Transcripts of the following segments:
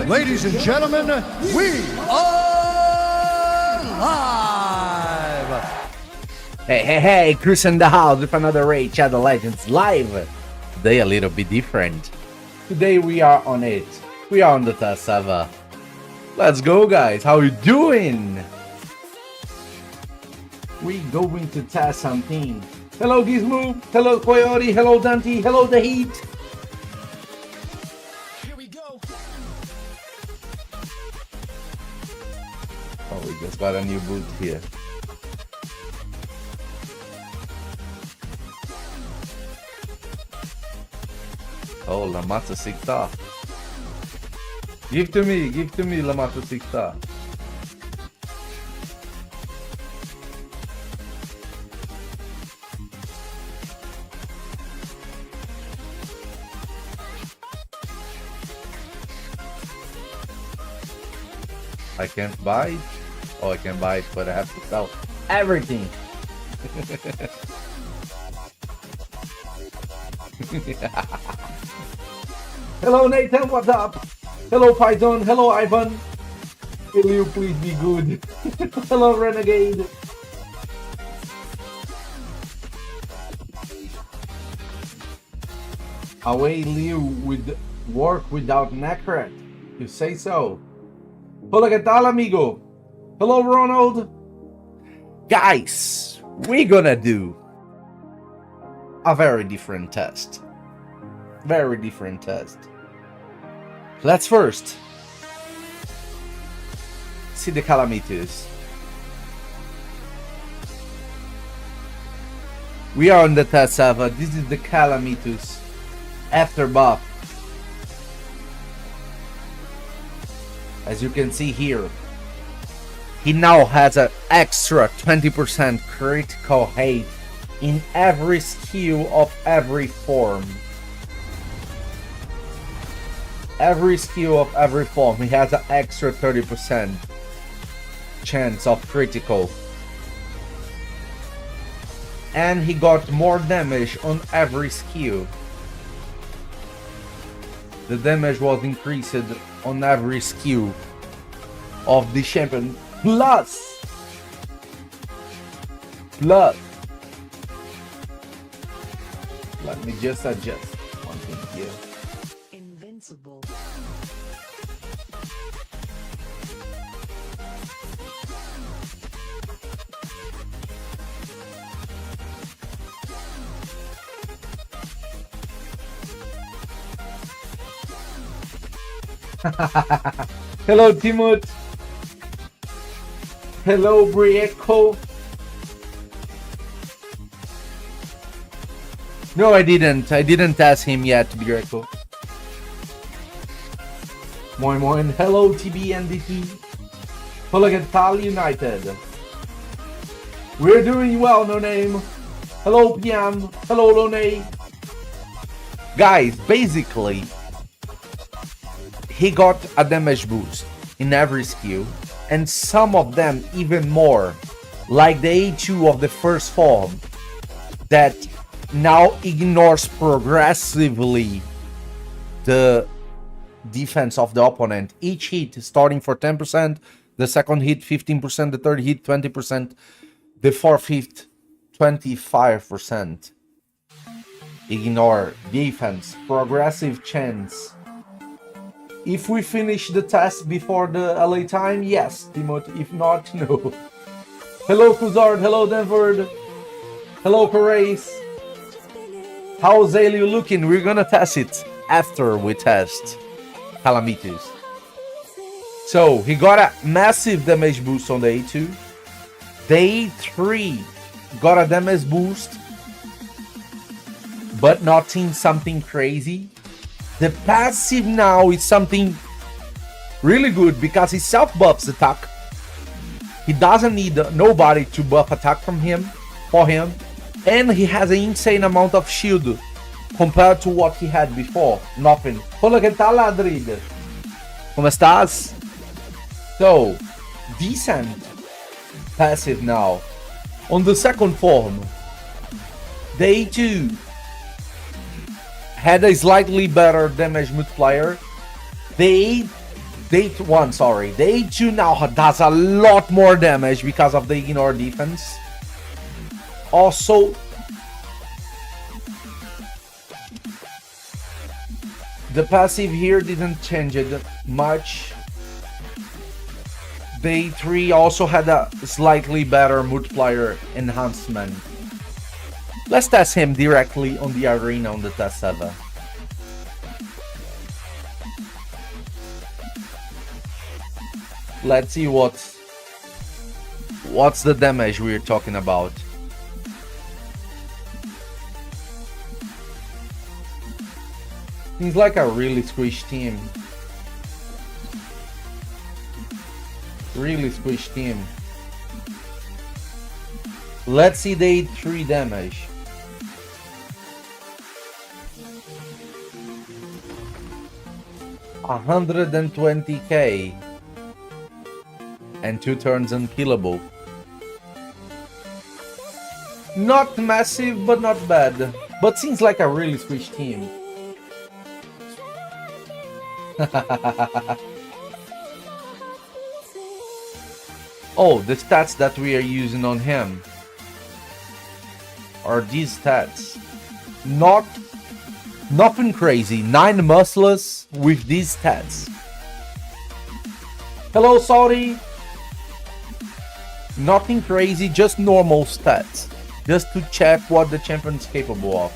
Ladies and gentlemen, we are live! Hey, Chris in the house with another Raid Shadow Legends live. Today a little bit different. Today we are on it. We are on the test server. Let's go, guys. How you doing? We going to test something. Hello, Gizmo. Hello, Coyote. Hello, Dante. Hello, The Heat. Here we go. Oh, we just got a new boot here. Oh, Lamata 6 star. Give to me, Lamata 6 star. I can't buy it. Oh, I can buy it, but I have to sell everything. Hello, Nathan. What's up? Hello, Python. Hello, Ivan. AILIL, please be good. Hello, Renegade. AILIL would work without Necret. You say so. Hola, ¿qué tal, amigo? Hello, Ronald. Guys, we're gonna do a very different test. Very different test. Let's first see the Calamitus. We are on the test server. This is the Calamitus after buff. As you can see here, he now has an extra 20% critical hit in every skill of every form. Every skill of every form, he has an extra 30% chance of critical. And he got more damage on every skill. The damage was increased on every skill of the champion. Plus, let me just adjust one thing here. Invincible. Hello, Timot. Hello, Brieko. No, I didn't. I didn't ask him yet, Brieko. Moin moin. Hello, TBNDT. Hello, Tal United. We're doing well, no name. Hello, PM. Hello, Lone. Guys, basically, he got a damage boost in every skill, and some of them even more, like the A2 of the first form, that now ignores progressively the defense of the opponent. Each hit starting for 10%, the second hit 15%, the third hit 20%, the fourth hit 25%. Ignore defense, progressive chance. If we finish the test before the LA time, yes, Timothy. If not, no. Hello, Kuzard. Hello, Denver. Hello, Perez. How's AILIL looking? We're gonna test it after we test Calamitus. So, he got a massive damage boost on the A2. The A3 got a damage boost, but not in something crazy. The passive now is something really good because he self-buffs attack. He doesn't need nobody to buff attack for him. And he has an insane amount of shield compared to what he had before. Nothing. Hola, ¿qué tal, Adrid? ¿Cómo estás? So, decent passive now. On the second form, the A2 had a slightly better damage multiplier. The A2 now does a lot more damage because of the ignore defense. Also, the passive here didn't change it much. The A3 also had a slightly better multiplier enhancement. Let's test him directly on the arena on the test server. Let's see what's the damage we're talking about. Seems like a really squished team. Really squished team. Let's see the 3 damage. $120k and 2 turns unkillable. Not massive, but not bad. But seems like a really squished team. Oh, the stats that we are using on him are these stats. Nothing crazy. 9 muscles with these stats. Hello, Saudi. Nothing crazy, just normal stats. Just to check what the champion's capable of.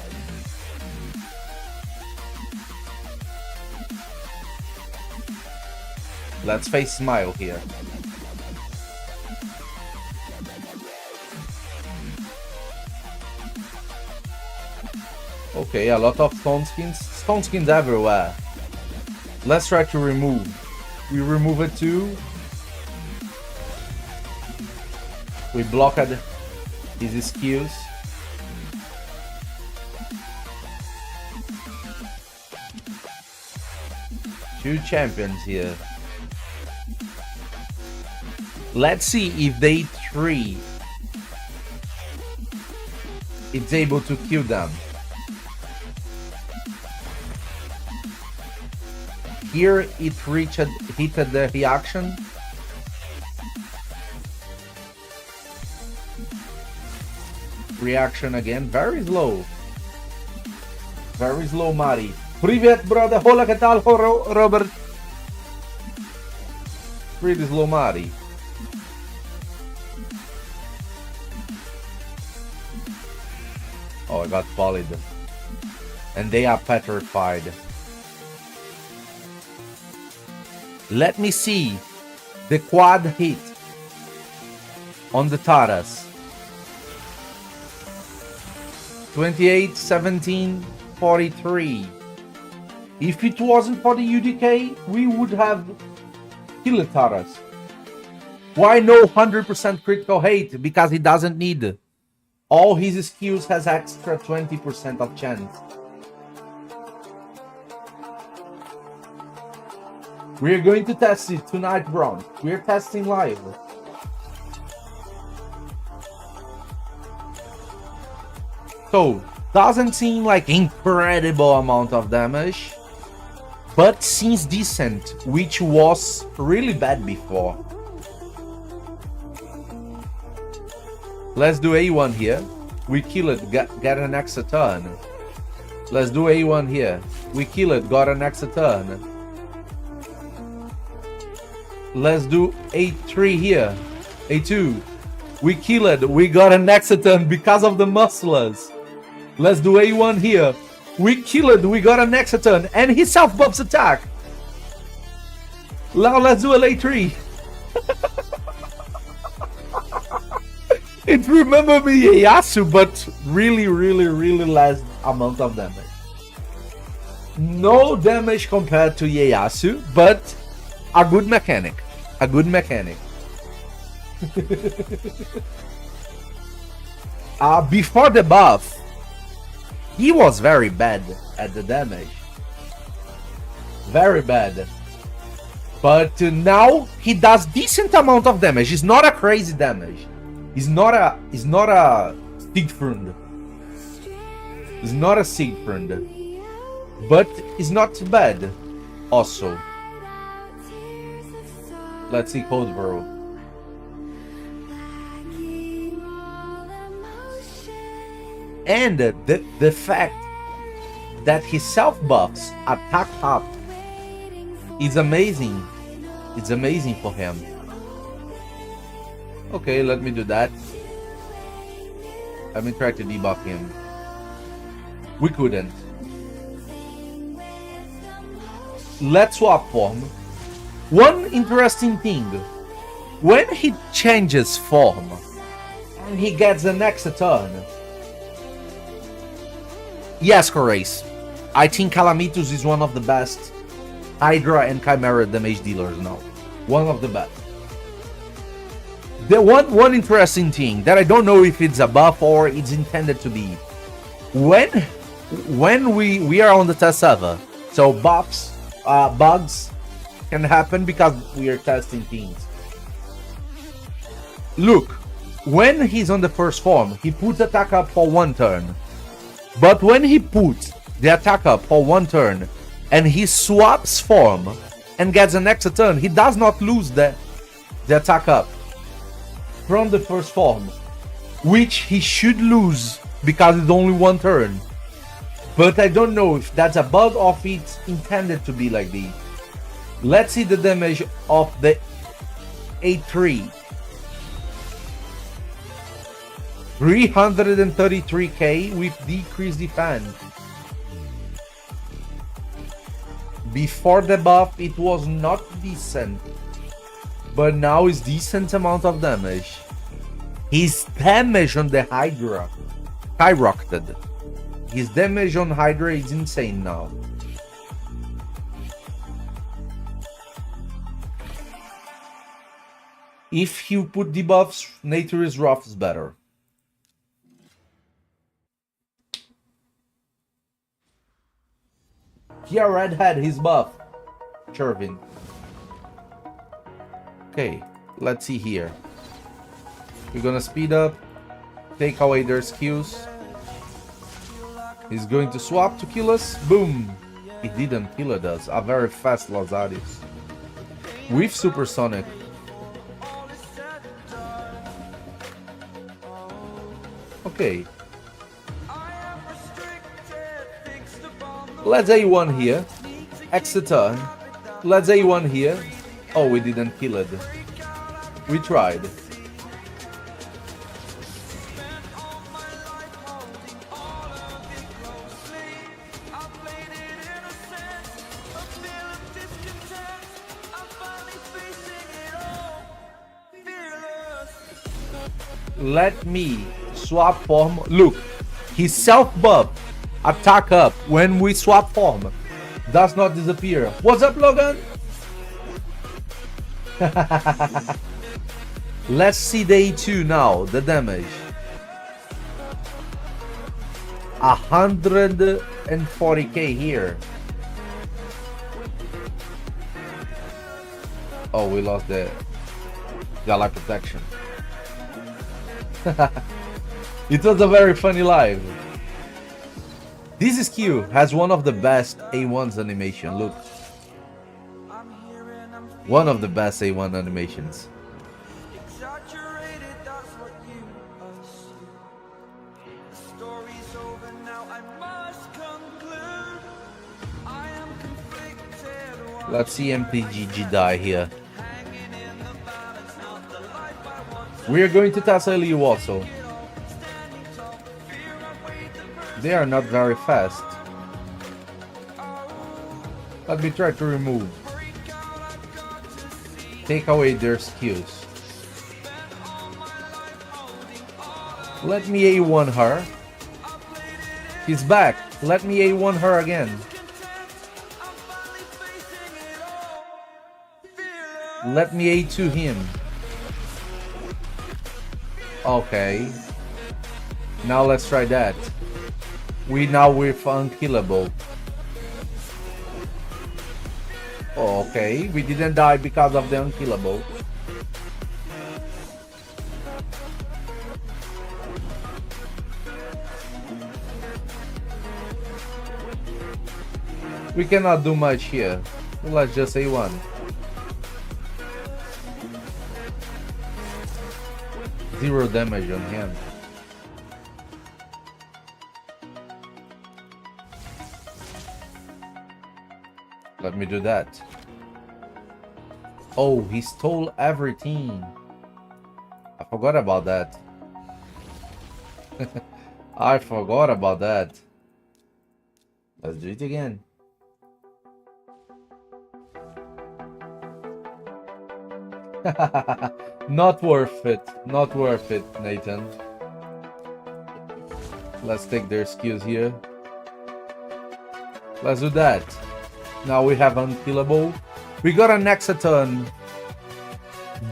Let's face Smile here. Okay, a lot of stone skins. Stone skins everywhere. Let's try to remove. We remove it too. We blocked his skills. Two champions here. Let's see if they 3 it's able to kill them. Here it hit the reaction. Reaction again, very slow. Very slow, Mari. Привет, brother. Hola, ¿qué tal, Robert? Pretty slow, Mari. Oh, I got volleyed. And they are petrified. Let me see the quad hit on the Taras. 28, 17, 43. If it wasn't for the UDK, we would have killed Taras. Why no 100% critical hit? Because he doesn't need. All his skills has extra 20% of chance. We're going to test it tonight, Brown. We're testing live. So, doesn't seem like incredible amount of damage, but seems decent, which was really bad before. Let's do A1 here. We kill it, get an extra turn. Let's do A1 here. We kill it, got an extra turn. Let's do A3 here. A2. We kill it, we got an extra turn because of the muscles. Let's do A1 here. We kill it, we got an extra turn. And he self-buffs attack. Now let's do an A3. It remember me Ieyasu, but really less amount of damage. No damage compared to Ieyasu, but a good mechanic. A good mechanic. Before the buff, he was very bad at the damage. Very bad. But now he does decent amount of damage. It's not a crazy damage. He's not a Siegfried. He's not a Siegfried. but it's not too bad. Also, let's see Coldborough. And the fact that his self buffs attack up is amazing. It's amazing for him. Okay, let me do that. Let me try to debuff him. We couldn't. Let's swap form. One interesting thing. When he changes form and he gets the next turn. Yes, Corace. I think Calamitus is one of the best Hydra and Chimera damage dealers now. One of the best. The one interesting thing that I don't know if it's a buff or it's intended to be. When we are on the test server, so buffs, bugs can happen because we are testing things. Look, when he's on the first form, he puts attack up for 1 turn. But when he puts the attack up for 1 turn and he swaps form and gets an extra turn, he does not lose the attack up from the first form, which he should lose because it's only 1 turn. But I don't know if that's a bug or if it's intended to be like this. Let's see the damage of the A3. 333k with decreased defense. Before the buff it was not decent, but now it's decent amount of damage. His damage on the Hydra skyrocketed. His damage on Hydra is insane now. If you put debuffs, Nature is Rough is better. Here Red had his buff. Chervin. Okay, let's see here. We're gonna speed up, take away their skills. He's going to swap to kill us. Boom! He didn't kill us. A very fast Lazarus. With Supersonic. Okay. Let's A1 here. Extra turn. Let's A1 here. Oh, we didn't kill it. We tried. Let me swap form. Look, his self buff attack up when we swap form does not disappear. What's up, Logan? Let's see the A2 now, the damage. 140k here. Oh, we lost the Gala protection. It was a very funny live. This skill has one of the best A1's animation. Look. One of the best A1 animations. Let's see MTGG die here. We are going to test AILIL also. They are not very fast. Let me try to remove. Take away their skills. Let me A1 her. He's back. Let me A1 her again. Let me A2 him. Okay. Now let's try that. We now with unkillable. Oh, okay, we didn't die because of the unkillable. We cannot do much here. Let's just say one. Zero damage on him. Let me do that. Oh, he stole everything. I forgot about that. I forgot about that. Let's do it again. Not worth it. Not worth it, Nathan. Let's take their skills here. Let's do that. Now we have unkillable. We got an Hexaton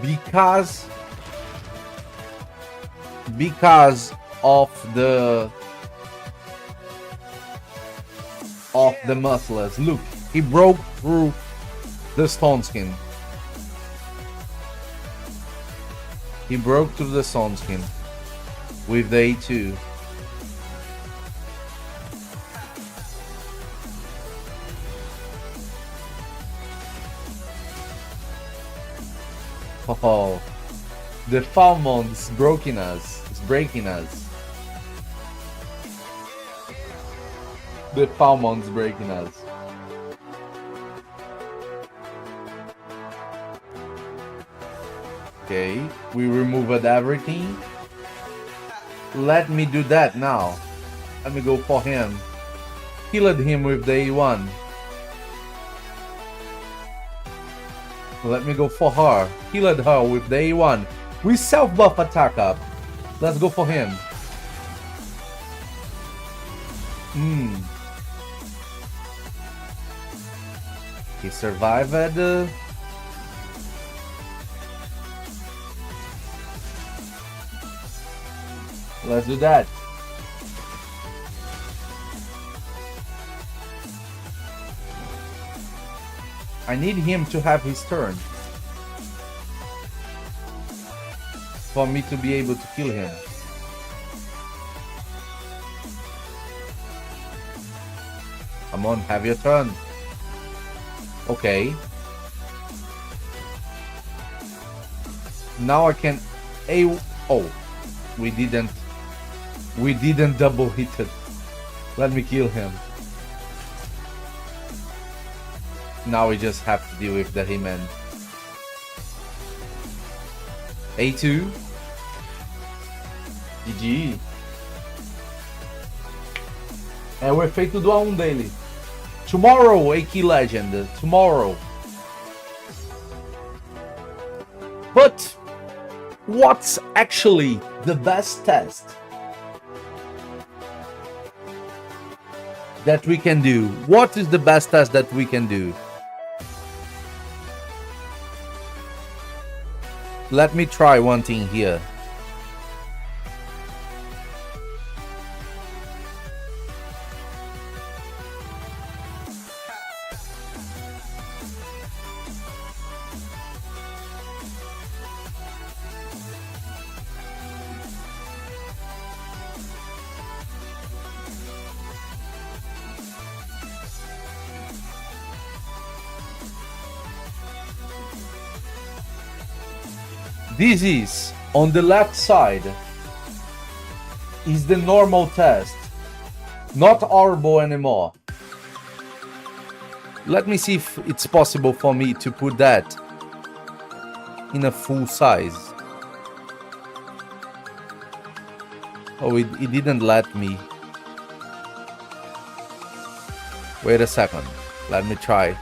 because of the muscles. Look, he broke through the stone skin. He broke through the stone skin with the A2. Oh, the Falmond is breaking us. It's breaking us. The Falmond's breaking us. Okay, we removed everything. Let me do that now. Let me go for him. Killed him with the A1. Let me go for her. Killed her with the A1. We self-buff attack up. Let's go for him. He survived. Let's do that. I need him to have his turn for me to be able to kill him. Come on, have your turn. Okay. Now I can oh, we didn't double hit it. Let me kill him. Now we just have to deal with the He-Man. A2. GG. É o efeito do A1 dele. Tomorrow, a key legend. Tomorrow. But what's actually the best test that we can do? What is the best test that we can do? Let me try one thing here. This is, on the left side, is the normal test, not Orbo anymore. Let me see if it's possible for me to put that in a full size. Oh, it didn't let me. Wait a second, let me try.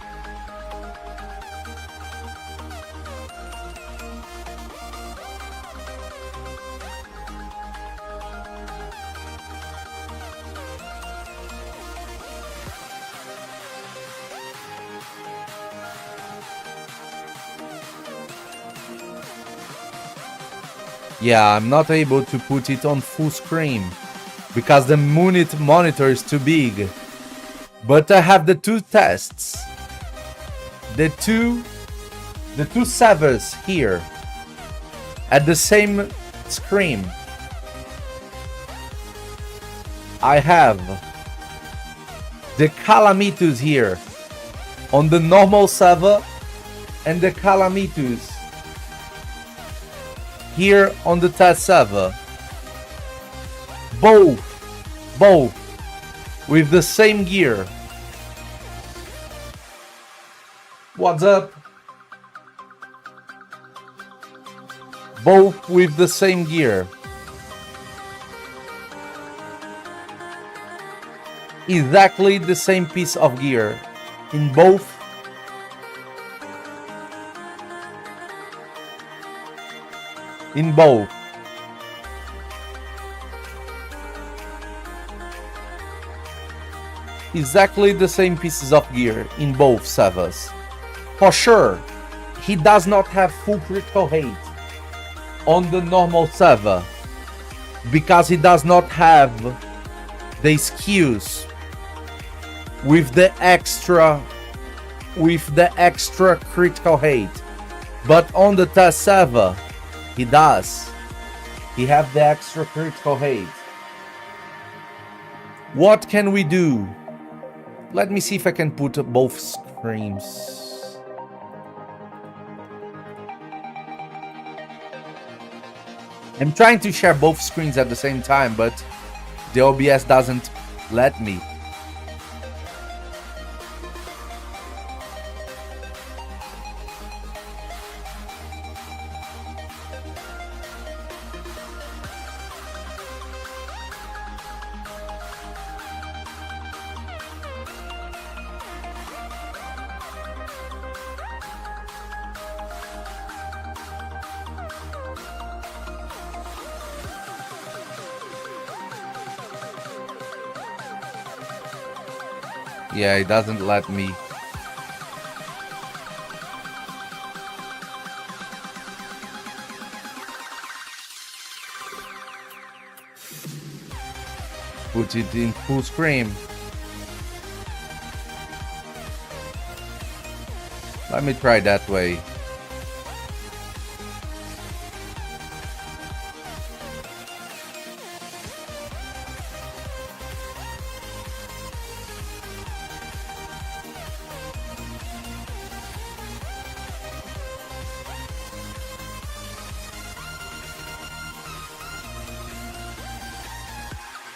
Yeah, I'm not able to put it on full screen because the monitor is too big. But I have the two tests. The two servers here at the same screen. I have the Calamitus here on the normal Sava and the Calamitus here on the test Sava. Both with the same gear. What's up? Both with the same gear. Exactly the same piece of gear in both. In both. Exactly the same pieces of gear in both Savas. For sure, he does not have full critical hate on the normal Sava because he does not have the skills with the extra critical hate. But on the test Sava, he does. He have the extra critical hate. What can we do? Let me see if I can put both screens. I'm trying to share both screens at the same time, but the OBS doesn't let me. Yeah, it doesn't let me. Put it in full screen. Let me try that way.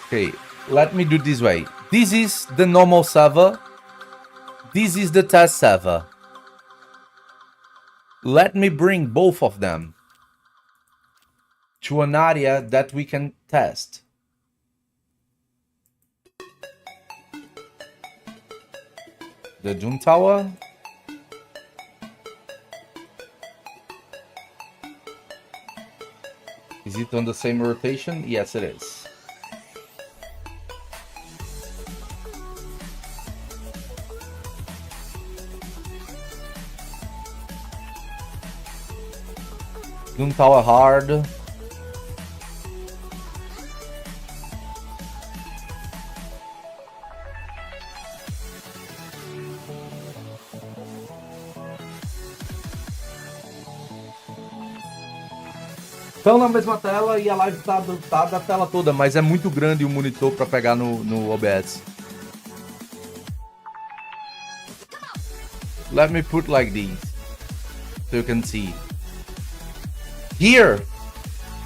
Okay, let me do this way. This is the normal Sava. This is the test Sava. Let me bring both of them to an area that we can test. The Doom Tower. Is it on the same rotation? Yes, it is. Doom Tower hard. Estão na mesma tela e a live tá da tela toda, mas é muito grande o monitor para pegar no OBS. Let me put like these so you can see. Here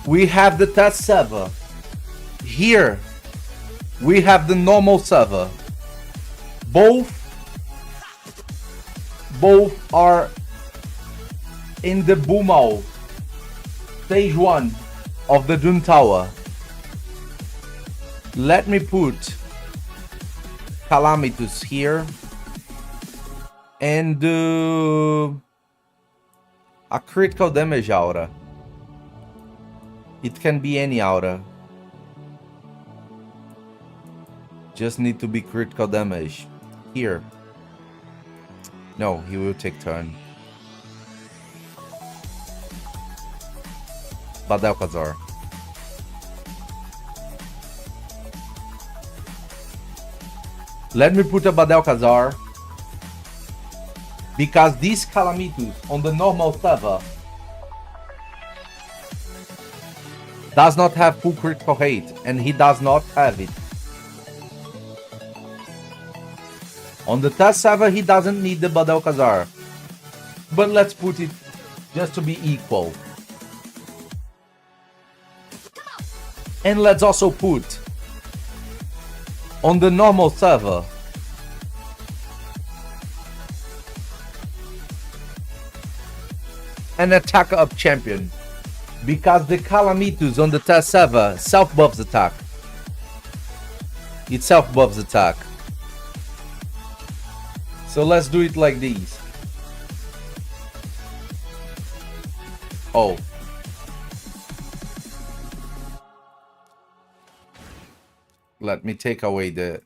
we have the test server. Here we have the normal server. Both are in the Boomal stage 1 of the Doom Tower. Let me put Calamitus here and a critical damage aura. It can be any aura. Just need to be critical damage. Here. No, he will take turn. Badalcazar. Let me put a Badalcazar because this Calamitus on the normal server does not have full critical hate, and he does not have it On the test server, he doesn't need the Badalcazar. But let's put it just to be equal. And let's also put on the normal server an attack up champion, because the Calamitus on the test server self buffs attack. It self buffs attack. So let's do it like these. Oh. Let me take away the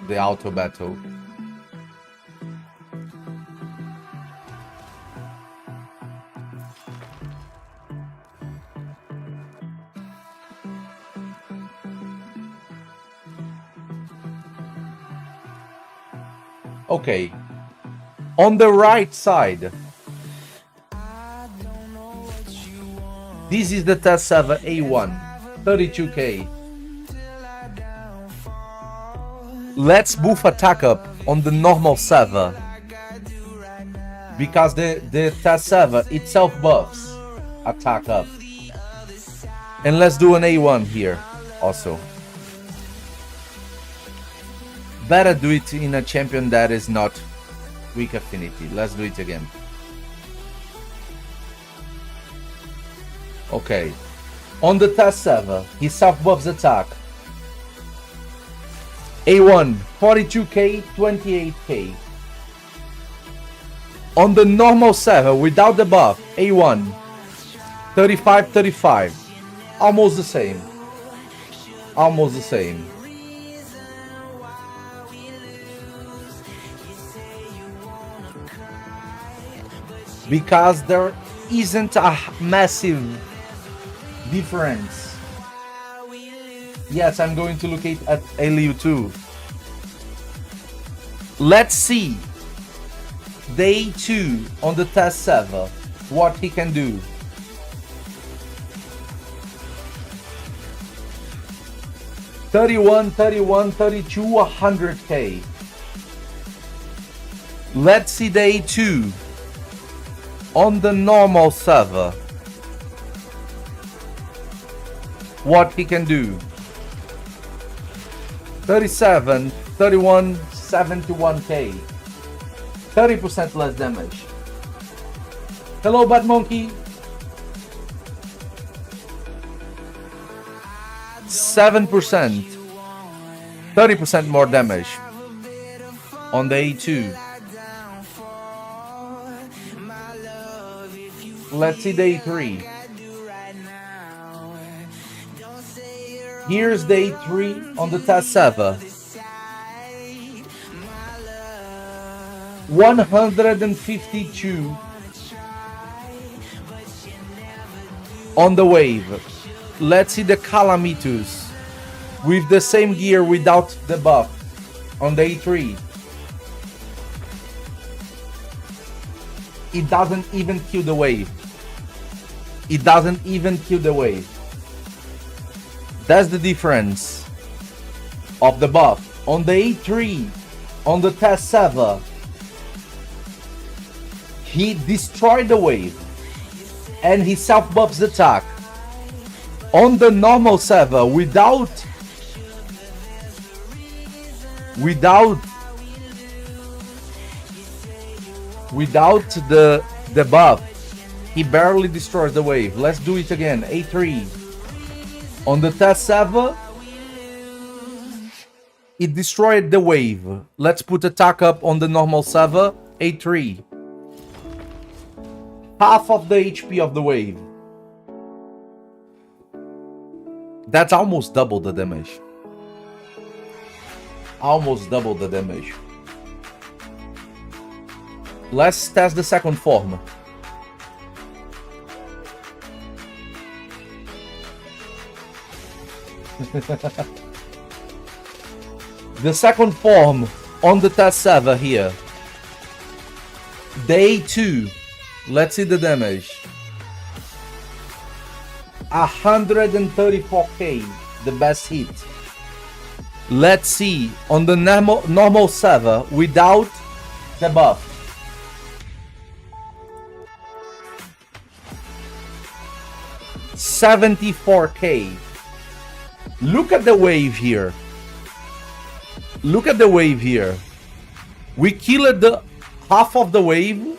auto battle. Okay. On the right side, this is the test server A1, 32k. Let's buff attack up on the normal server, because the test server itself buffs attack up. And let's do an A1 here also. Better do it in a champion that is not weak affinity. Let's do it again. Okay. On the test server, he self buffs attack. A1, 42k, 28k. On the normal server, without the buff, A1, 35, 35. Almost the same. Almost the same. Because there isn't a massive difference. Yes, I'm going to look at AILIL too. Let's see day 2 on the test server, what he can do. $31, $31, $32, $100k. Let's see day 2 on the normal server, what he can do. 37, 31, 71k. 30% less damage. Hello, Bad Monkey. 7%. 30% more damage on the A2. Let's see day 3. Here's day 3 on the test server. 152 on the wave. Let's see the Calamitus with the same gear without the buff on day 3. It doesn't even kill the wave. It doesn't even kill the wave. That's the difference of the buff. On the A3, on the test server, he destroyed the wave and he self buffs the attack. On the normal server, without the buff, he barely destroys the wave. Let's do it again. A3 on the test server, it destroyed the wave. Let's put attack up on the normal server. A3, half of the HP of the wave. That's almost double the damage. Almost double the damage. Let's test the second form. The second form on the test server here. Day 2. Let's see the damage. 134k, the best hit. Let's see on the normal server without the buff. $74K. Look at the wave here. Look at the wave here. We killed the half of the wave,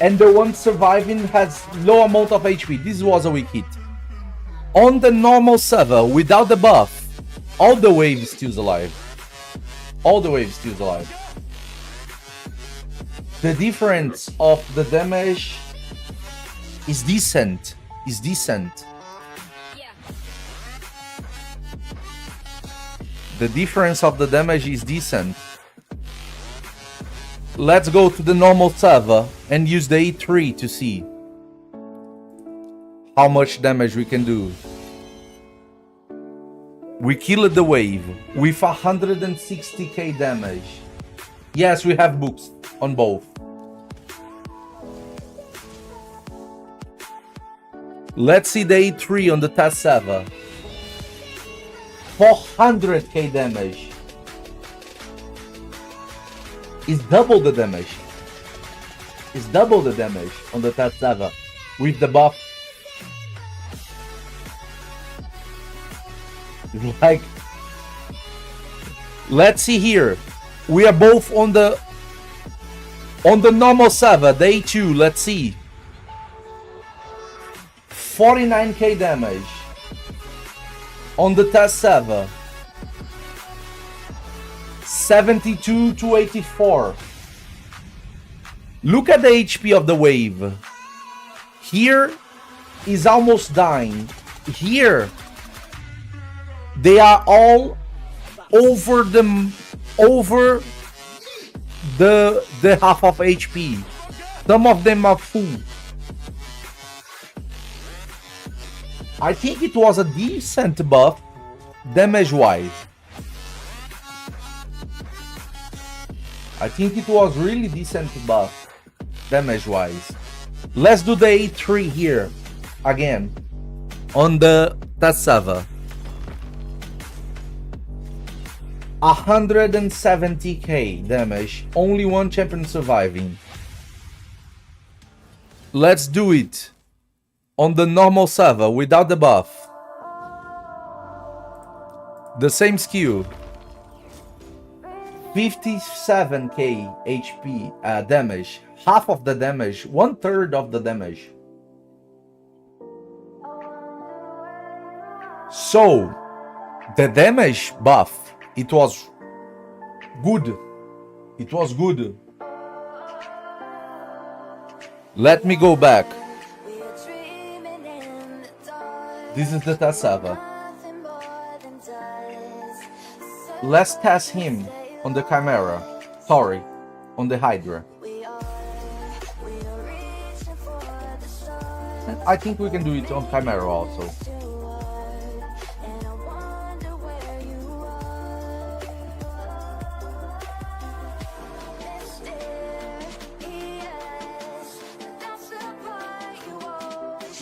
and the one surviving has low amount of HP. This was a weak hit. On the normal server, without the buff, all the waves still alive. All the waves still alive. The difference of the damage is decent. Is decent. The difference of the damage is decent. Let's go to the normal server and use the E3 to see how much damage we can do. We killed the wave with 160k damage. Yes, we have books on both. Let's see the E3 on the test server. 400k damage. It's double the damage. It's double the damage on the test server with the buff. Like, let's see here. We are both on the normal server, day 2. Let's see. 49k damage on the test server. 72 to 84. Look at the HP of the wave. Here is almost dying. Here they are all over the half of HP. Some of them are full. I think it was a decent buff damage wise. I think it was really decent buff damage wise. Let's do the A3 here again on the test server. 170k damage, only one champion surviving. Let's do it on the normal server without the buff. The same skill. 57k HP damage, half of the damage, 1/3 of the damage. So the damage buff, it was good. It was good. Let me go back. This is the test server. Let's test him on the Chimera. Sorry, on the Hydra. I think we can do it on Chimera also.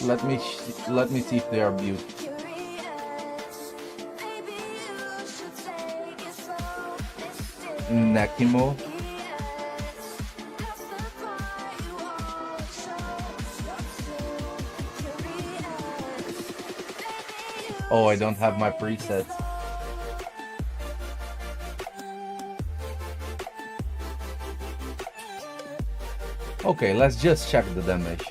Let me see if they are built. Nekimo. Oh, I don't have my presets. Okay, let's just check the damage.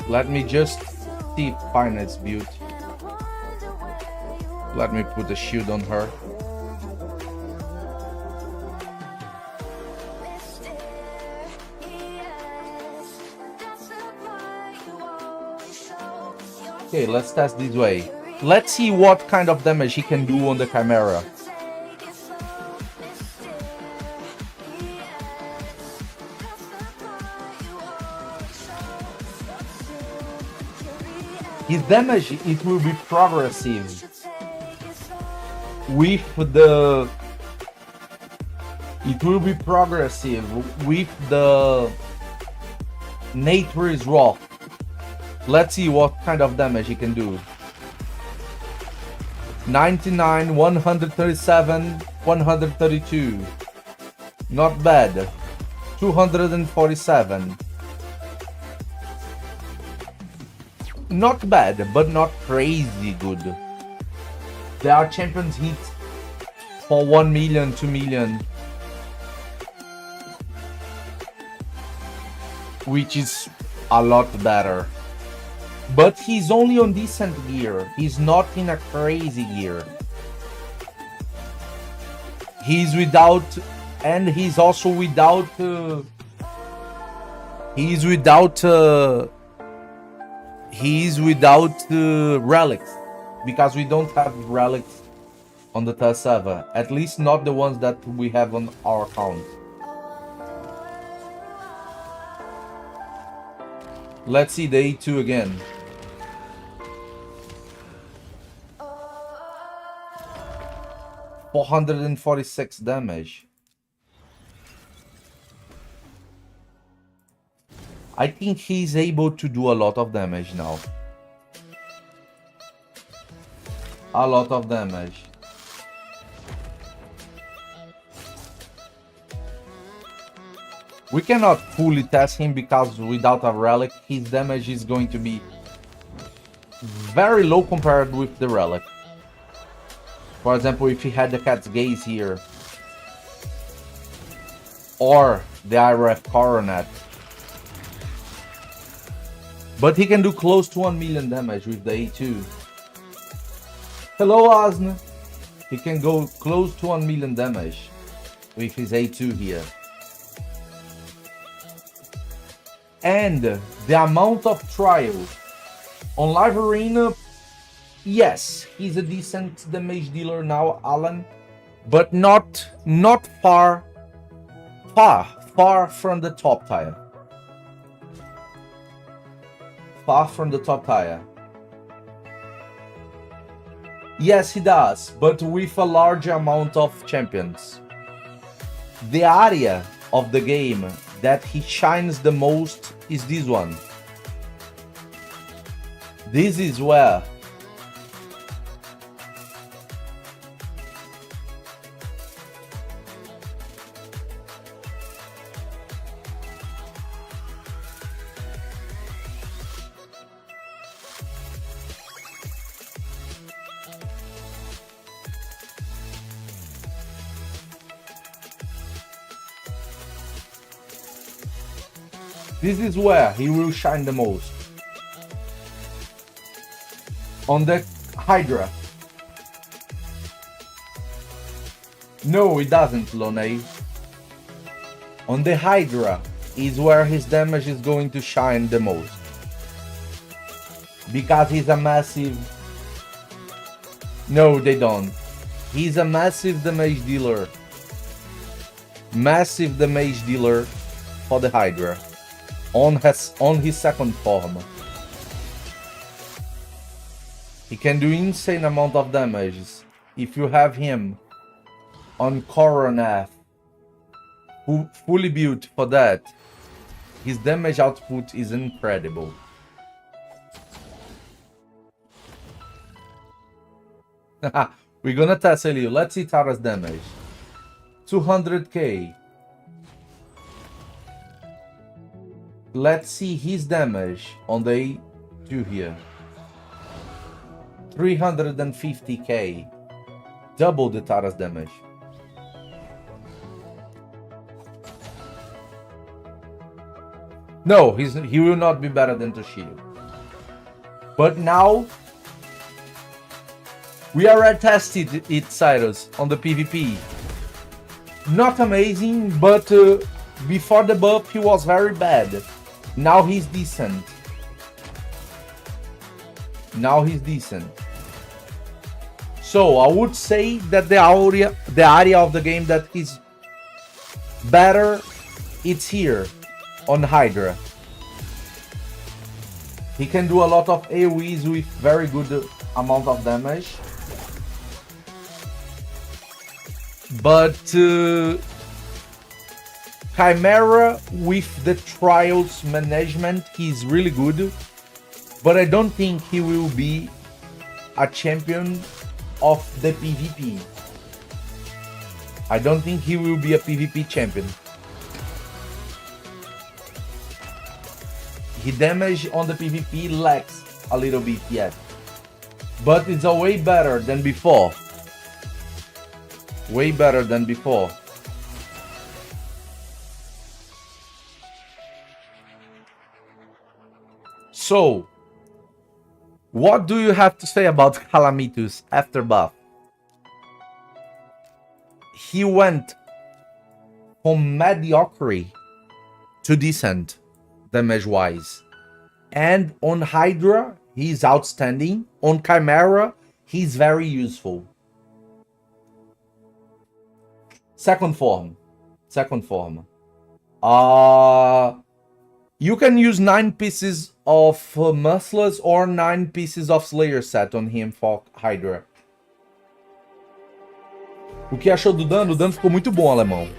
Let me just see if Finance built. Let me put a shield on her. Okay, let's test this way. Let's see what kind of damage he can do on the Chimera. His damage, it will be progressive with the... It will be progressive with the Nature's Rock. Let's see what kind of damage he can do. 99, 137, 132. Not bad. 247. Not bad, but not crazy good. There are champions hits for 1 million, 2 million. Which is a lot better. But he's only on decent gear. He's not in a crazy gear. He's without... And he's also without... He's without relics. Because we don't have relics on the T7. At least not the ones that we have on our account. Let's see the A2 again. $446 damage. I think he's able to do a lot of damage now. A lot of damage. We cannot fully test him because without a relic, his damage is going to be very low compared with the relic. For example, if he had the Cat's Gaze here, or the IRF Coronet. But he can do close to 1 million damage with the A2. Hello, Osn. He can go close to 1 million damage with his A2 here. And the amount of trials on Live Arena, yes, he's a decent damage dealer now, Alan, but not far from the top tier. Far from the top tier. Yes, he does, but with a large amount of champions. The area of the game that he shines the most is this one. This is where he will shine the most. On the Hydra. No, it doesn't, Lone. On the Hydra is where his damage is going to shine the most. Because he's a massive... No, they don't. He's a massive damage dealer. Massive damage dealer for the Hydra. On his second form. He can do insane amount of damage. If you have him on Coronet, who fully built for that, his damage output is incredible. We're gonna test AILIL. Let's see Tara's damage. 200k. Let's see his damage on the A2 here. 350k. Double the Tara's damage. No, he will not be better than Toshido. But now we already tested it, Cyrus, on the PvP. Not amazing, but before the buff he was very bad. Now he's decent. Now he's decent. So I would say that the area of the game that is better, it's here on Hydra. He can do a lot of AoEs with very good amount of damage. But Chimera with the trials management, he's really good. But I don't think he will be a champion of the PvP. I don't think he will be a PvP champion. He damage on the PvP lacks a little bit yet. But it's a way better than before. Way better than before. So, what do you have to say about Calamitus after buff? He went from mediocrity to decent damage-wise. And on Hydra, he's outstanding. On Chimera, he's very useful. Second form. You can use 9 pieces of Merciless or 9 pieces of Slayer set on him for Hydra. O que achou do dano? O dano ficou muito bom, alemão.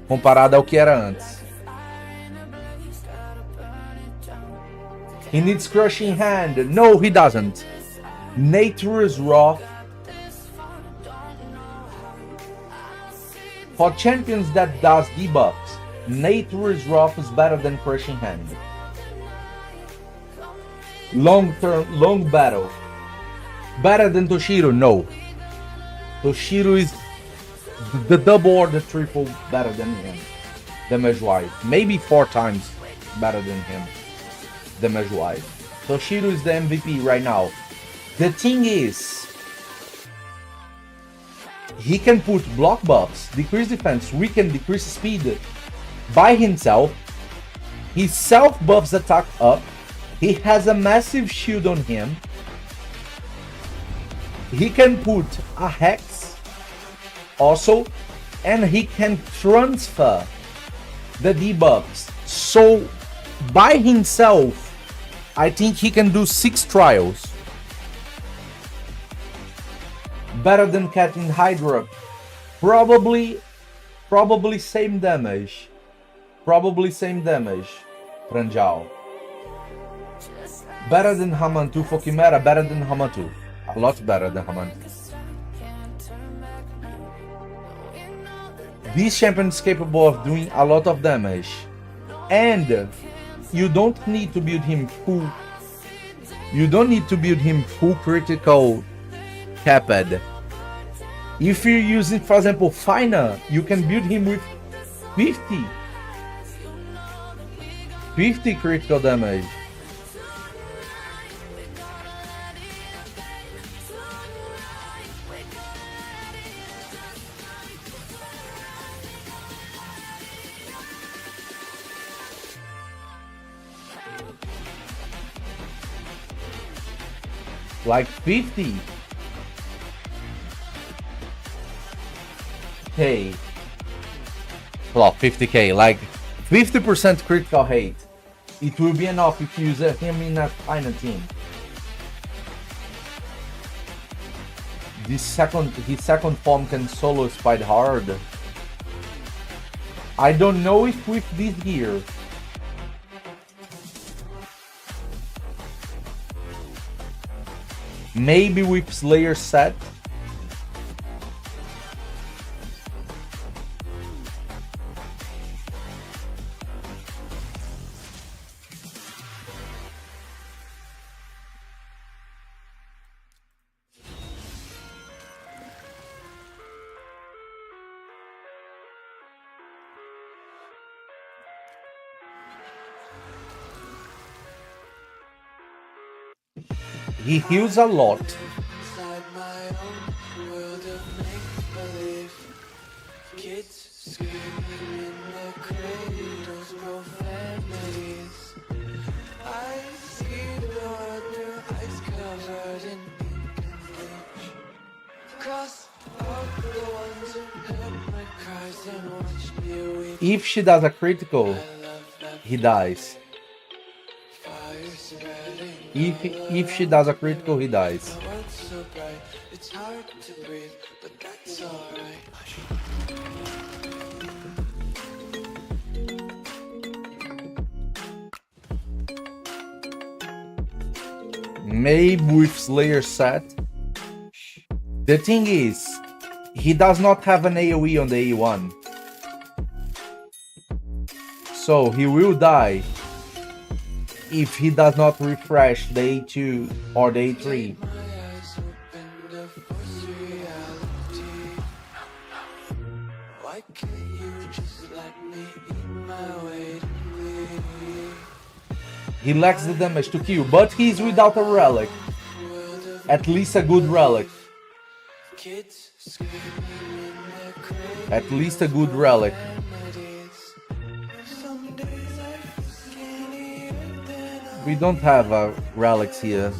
Comparado ao que era antes. He needs Crushing Hand. No, he doesn't. Nature's Wrath. For champions that does debuffs, Nature's Wrath is better than Crushing Hand. Long battle. Better than Toshiro? No. Toshiro is the double or the triple better than him, damage-wise. Maybe 4 times better than him, damage-wise. Toshiro is the MVP right now. The thing is, he can put block buffs, decrease defense, weaken, decrease speed by himself. He self-buffs attack up. He has a massive shield on him. He can put a Hex also, and he can transfer the debuffs. So by himself, I think he can do 6 trials. Better than Cat in Hydra. Probably same damage. Pranjal. Better than Hamantu for Chimera, better than Hamantu. A lot better than Hamantu. This champion is capable of doing a lot of damage. And you don't need to build him full. You don't need to build him full critical capped. If you're using, for example, Fina, you can build him with 50 critical damage. Like 50. K. Well, 50k, like 50% critical hate. It will be enough if you use him in a final team. His second form can solo Spide hard. I don't know if with this here. Maybe with Slayer set. He heals a lot. Inside my own world of make-believe. Kids screaming in their cradles, profanities. I see the world through ice covered in ink and bleach. cross out the ones who heard my cries and watched me weep. If she does a critical, he dies. Fire spreading. If she does a critical, he dies. The world's so bright, it's hard to breathe, but that's alright. Maybe with Slayer set. The thing is, he does not have an AoE on the A1. So he will die if he does not refresh the A2 or the A3. My eyes open to force reality. Why can't you just let me eat my weight in glee? He lacks the damage to kill, but he's without a relic. At least a good relic. Kids screaming in their cradles. At least a good relic. Some days I feel skinnier than We don't have relics here.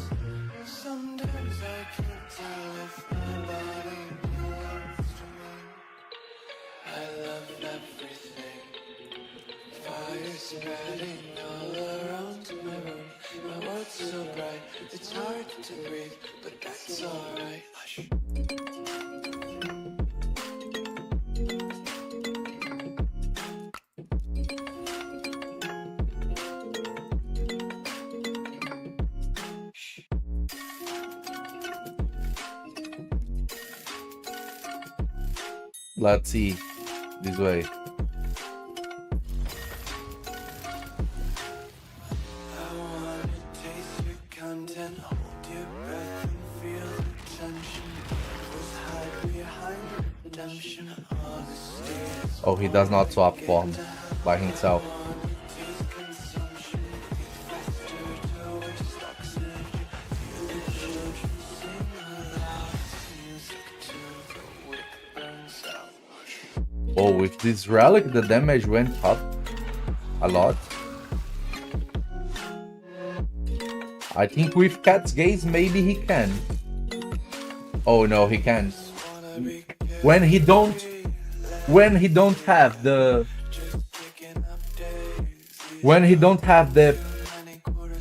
sometimes I can't tell if my body belongs to me. I love everything. Fire spreading all around my room. My world's so bright, it's hard to breathe, but that's alright. Let's see. This way. I wanna taste your content, hold your breath and feel the tension. Both hide behind redemption, honesty is Oh, he does not swap form by himself. taste consumption. Faster to waste oxygen. Feel the children sing aloud. Music to the wick burns out. Oh, with this relic, the damage went up a lot. I think with Cat's Gaze, maybe he can. Oh no, he can't. Wanna be When he don't have the picking up days. when he don't have the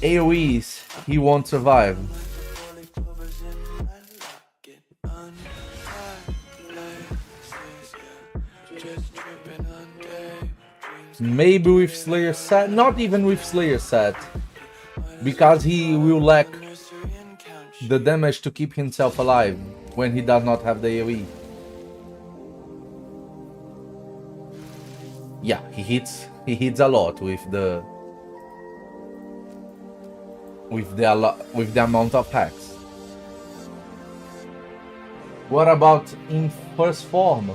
AoEs, he won't survive. Four-leaf clovers in my locket. Untied laces, yeah. Just tripping on daydreams. Maybe with Slayer set, not even with Slayer set, because he will lack Nursery and couch. the damage to keep himself alive when he does not have the AoE. Yeah, he hits a lot with the amount of hacks. What about in first form?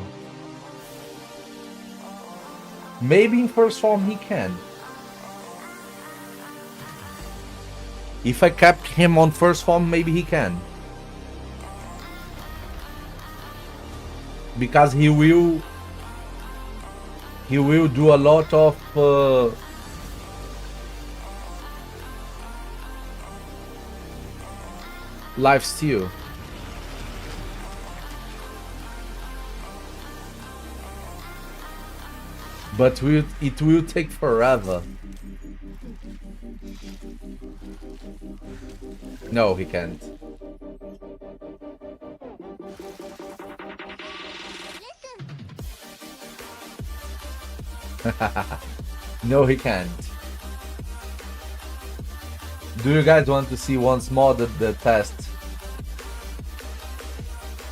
Maybe in first form he can. If I kept him on first form, maybe he can. Because he will do a lot of life steal. But it will take forever. No, he can't. No, he can't. Do you guys want to see once more the test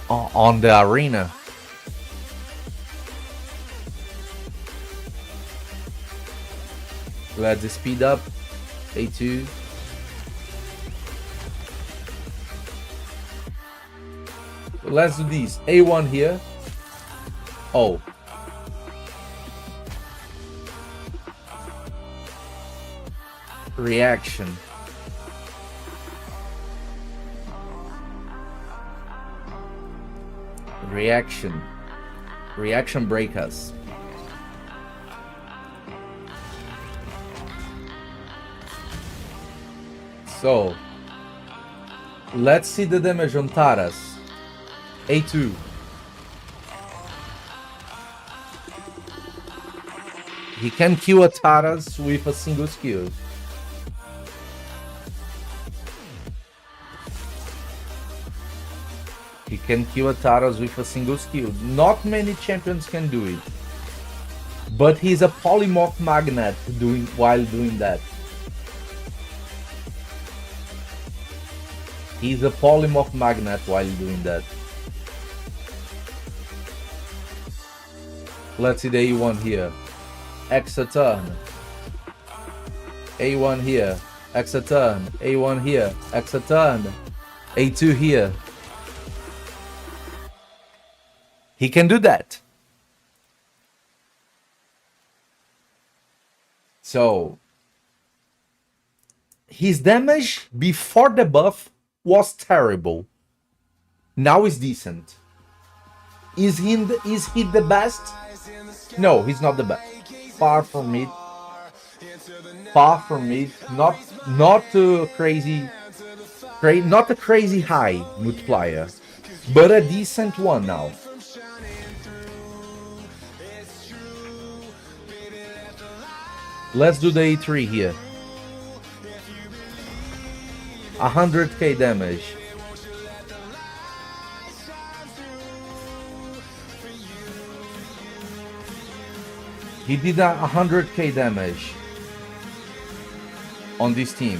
on the arena? Let's speed up. A2. Let's do this. A1 here. Oh. Reaction. Reaction. Reaction break us. So, let's see the damage on Taras. A2. He can kill Ataras with a single skill. He can kill Ataras with a single skill. Not many champions can do it. But he's a polymorph magnet while doing that. He's a polymorph magnet while doing that. Let's see the A1 here. Extra turn. A1 here. Extra turn. A1 here. Extra turn. A2 here. He can do that. So, his damage before the buff was terrible. Now is decent. Is he the best? No, he's not the best. Far from it. Far from it. Not a crazy high multiplier, but a decent one now. Let's do the A3 here. 100k damage. He did 100k damage on this team.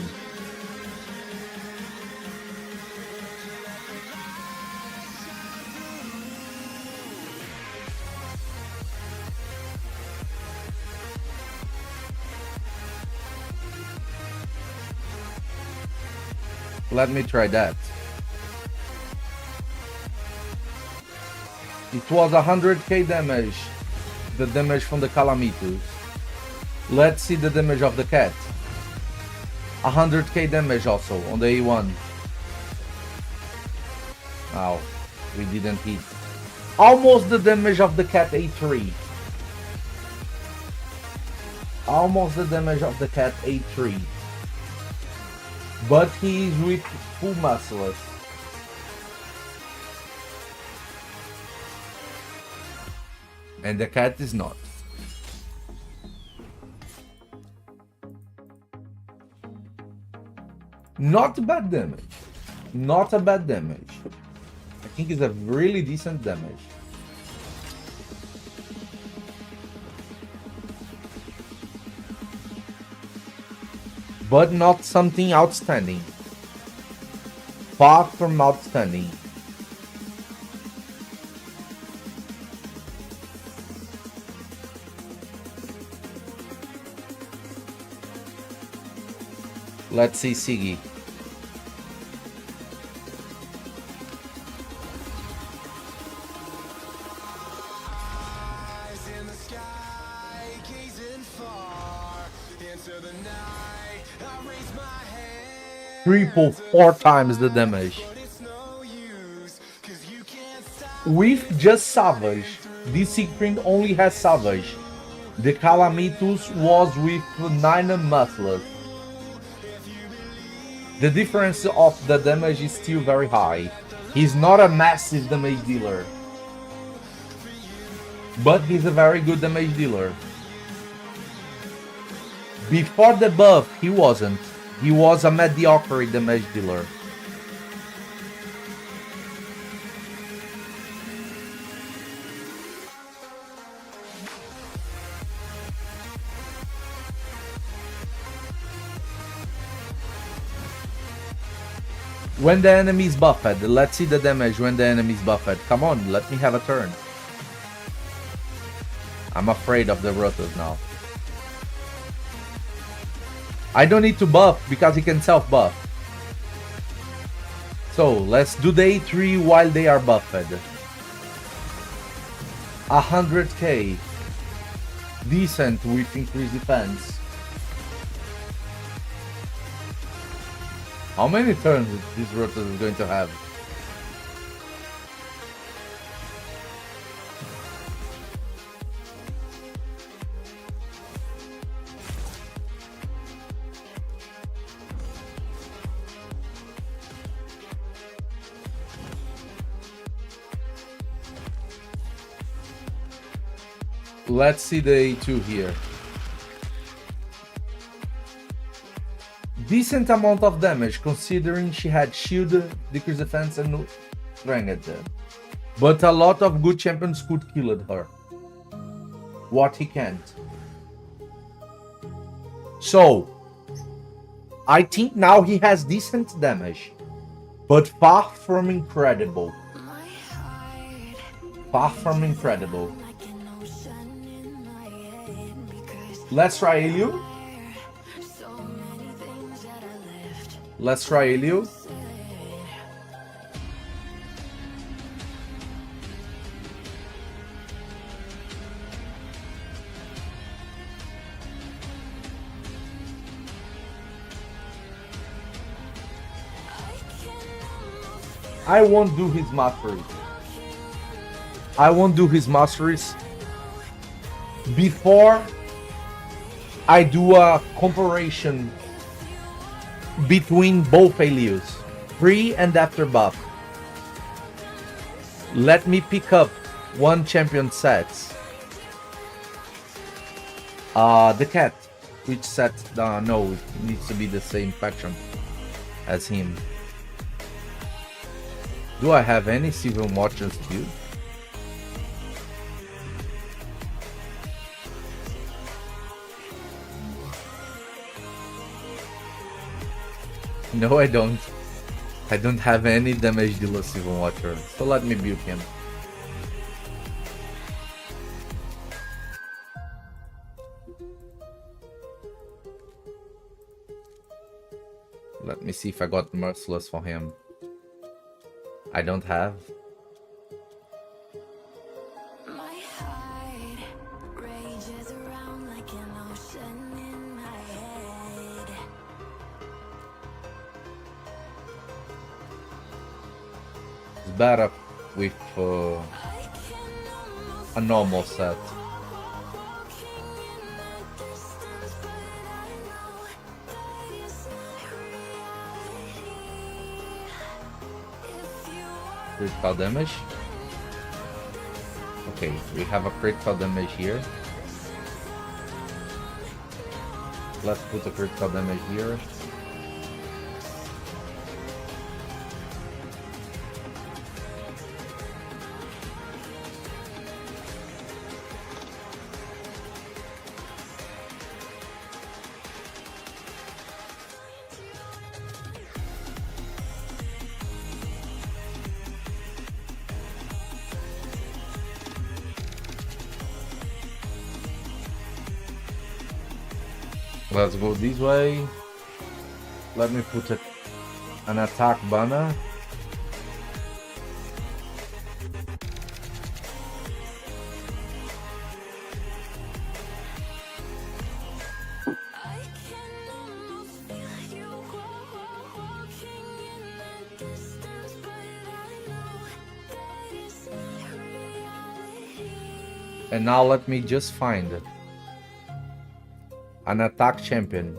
Let me try that. It was 100k damage, the damage from the Calamitus. Let's see the damage of the cat. 100k damage also on the A1. Wow, we didn't hit. Almost the damage of the cat A3. Almost the damage of the cat A3. But he is with full merciless. And the cat is not. Not bad damage. Not a bad damage. I think it's a really decent damage. But not something outstanding. Far from outstanding. Let's see Siggy. Triple 4 times the damage. With just Savage. This Siegfried only has Savage. The Calamitus was with 9 Merciless. The difference of the damage is still very high. He's not a massive damage dealer. But he's a very good damage dealer. Before the buff, he wasn't. He was a mediocre damage dealer. When the enemy is buffed, let's see the damage when the enemy is buffed. Come on, let me have a turn. I'm afraid of the rotos now. I don't need to buff because he can self-buff. So, let's do the A3 while they are buffed. 100k. Decent with increased defense. How many turns this rotos is going to have? Let's see the A2 here. Decent amount of damage considering she had shield, decrease defense, and strength. But a lot of good champions could kill her. What he can't. So, I think now he has decent damage, but far from incredible. Far from incredible. Let's try AILIL. Let's try AILIL. I won't do his masteries. I won't do his masteries before I do a comparison between both AILILs, pre and after buff. Let me pick up one champion sets. The cat. Which set? No, it needs to be the same faction as him. Do I have any Silver Watchers too? No, I don't. I don't have any damage dealer Silver Watcher, so let me build him. Let me see if I got Merciless for him. I don't have. My heart rages around like an ocean in my head. It's better with a normal set. Critical damage. Okay, we have a critical damage here. Let's put a critical damage here. Let's go this way. Let me put an attack banner. I can almost feel you walking in the distance, but I know that it's not reality. And now let me just find an attack champion.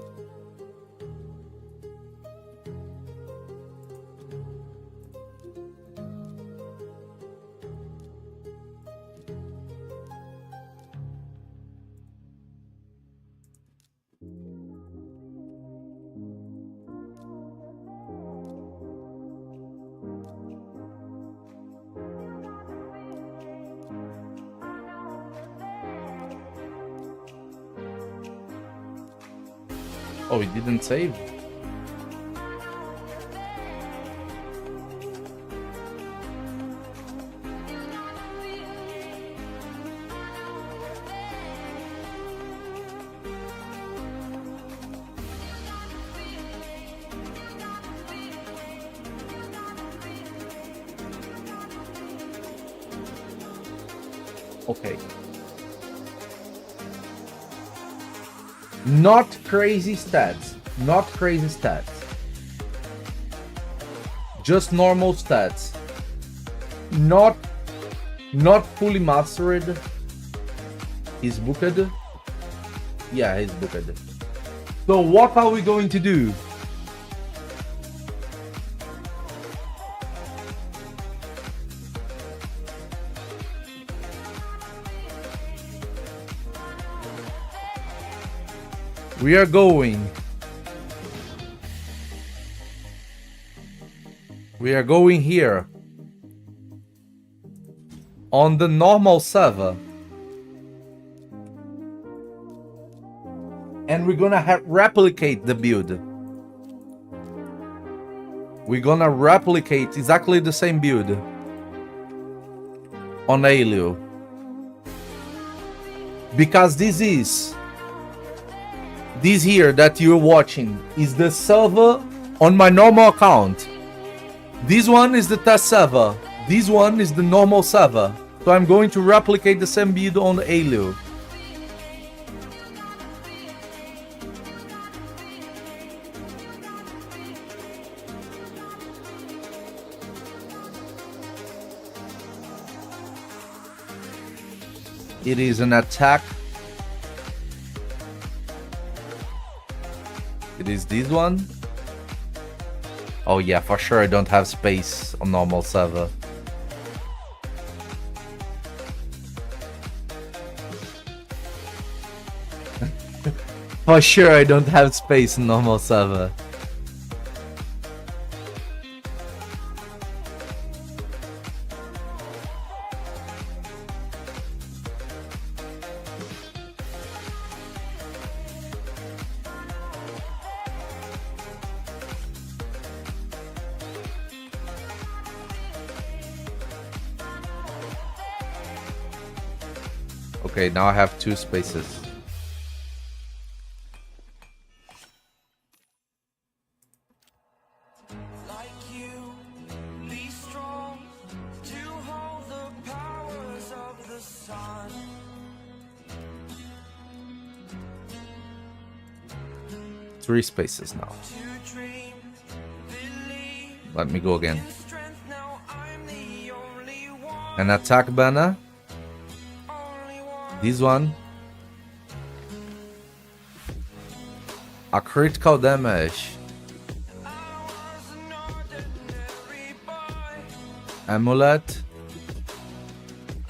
Oh, it didn't save. Okay. Not crazy stats. Not crazy stats. Just normal stats. Not fully mastered. He's booked. Yeah, he's booked. So what are we going to do? We are going. We are going here. On the normal server. And we're gonna replicate the build. We're gonna replicate exactly the same build on AILIL. Because this here that you're watching is the server on my normal account. This one is the test server. This one is the normal server. So I'm going to replicate the same build on AILIL. It is an attack. It is this one. Oh yeah, for sure I don't have space on normal server. For sure I don't have space on normal server. Okay, now I have 2 spaces. Like you, be strong to hold the powers of the sun. 3 spaces now. To dream, believe Let me go again. in strength. Now I'm the only one. An attack banner. Only one. This one. A critical damage. I was an ordinary boy Amulet.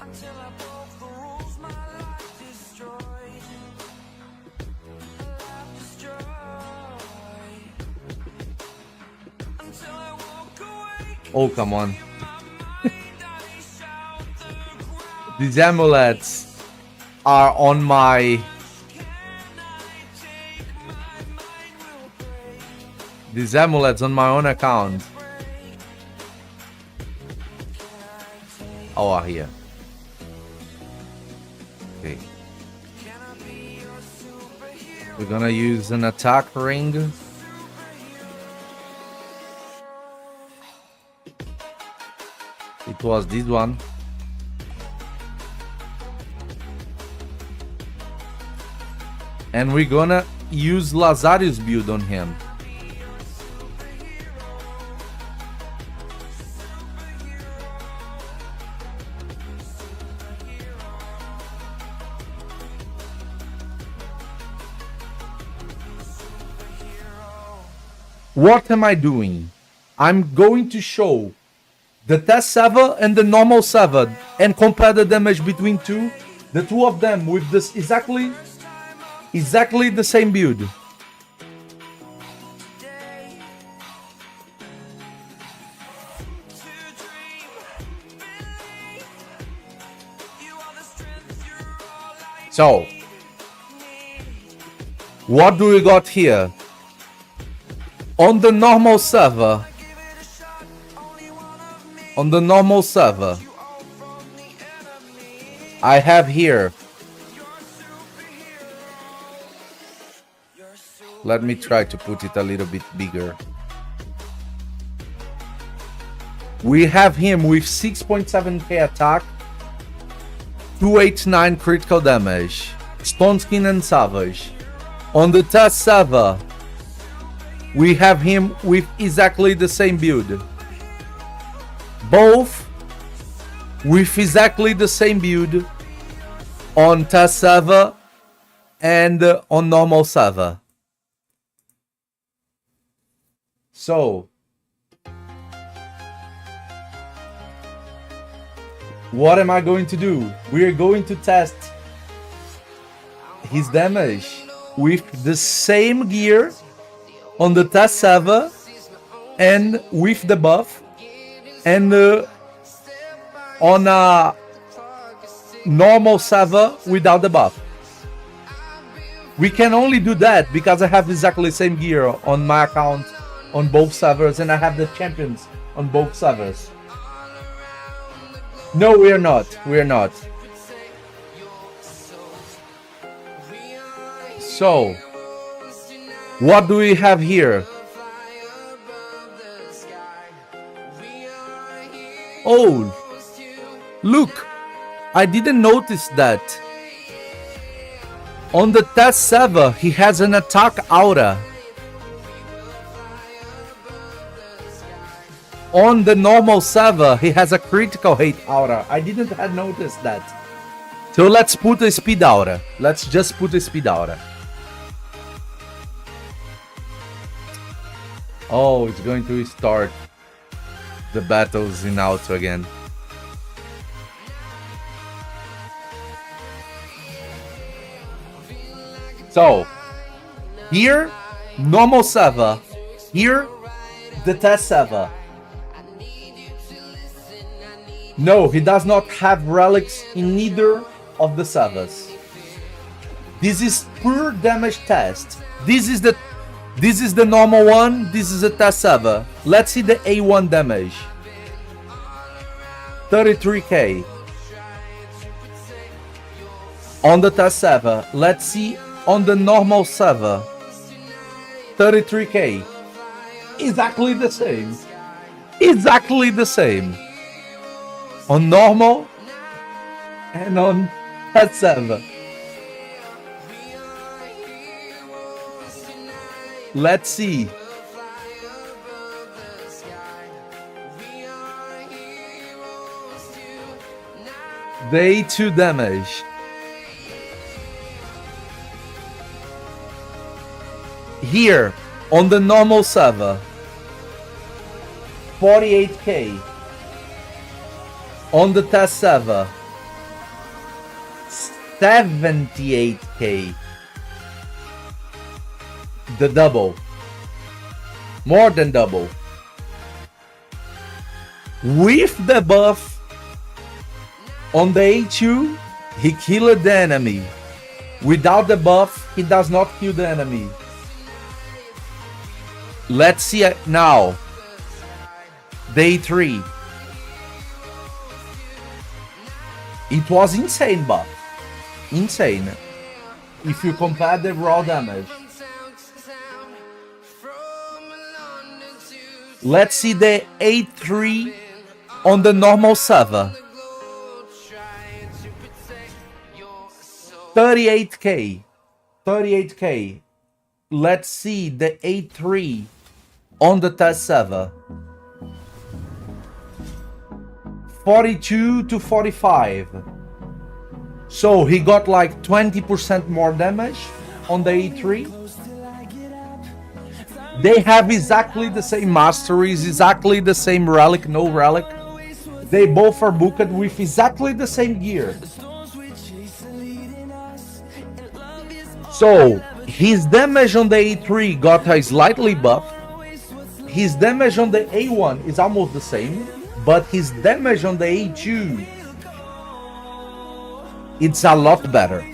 until I broke the rules. My life destroyed. Life destroyed. Until I woke awake. Oh, come on. I shout to the ground. These amulets are on my... These amulets on my own account. Oh, are here. Okay. We're gonna use an attack ring. It was this one. And we're gonna use Lazarus build on him. What am I doing? I'm going to show the test server and the normal server and compare the damage between the two of them with this exactly the same build. So, what do we got here? On the normal server, I have here. Let me try to put it a little bit bigger. We have him with 6.7k attack, 289 critical damage, Stone Skin and Savage. On the test server, we have him with exactly the same build. Both with exactly the same build on test server and on normal server. So, what am I going to do? We are going to test his damage with the same gear on the test server and with the buff, and on a normal server without the buff. We can only do that because I have exactly the same gear on my account on both servers, and I have the champions on both servers. No, we are not. We are not. So, what do we have here? Oh, look, I didn't notice that. On the test server, he has an attack aura. On the normal server, he has a critical hit aura. I didn't have noticed that. So let's put a speed aura. Let's just put a speed aura. Oh, it's going to start the battles in auto again. So, here, normal server. Here, the test server. No, he does not have relics in neither of the servers. This is pure damage test. This is the normal one. This is a test server. Let's see the A1 damage. 33k. On the test server. Let's see on the normal server. 33k. Exactly the same. Exactly the same. On normal and on test server. Let's see. The A2 damage. Here on the normal server. 48k. On the test server. 78k. The double. More than double. With the buff on the A2, he killed the enemy. Without the buff, he does not kill the enemy. Let's see it now. The A3. It was insane buff. Insane. If you compare the raw damage. Let's see the A3 on the normal server. 38k. 38k. Let's see the A3 on the test server. 42 to 45. So he got like 20% more damage on the A3. They have exactly the same masteries, exactly the same relic, no relic. They both are booked with exactly the same gear. So his damage on the A3 got a slightly buff. His damage on the A1 is almost the same, but his damage on the A2, it's a lot better.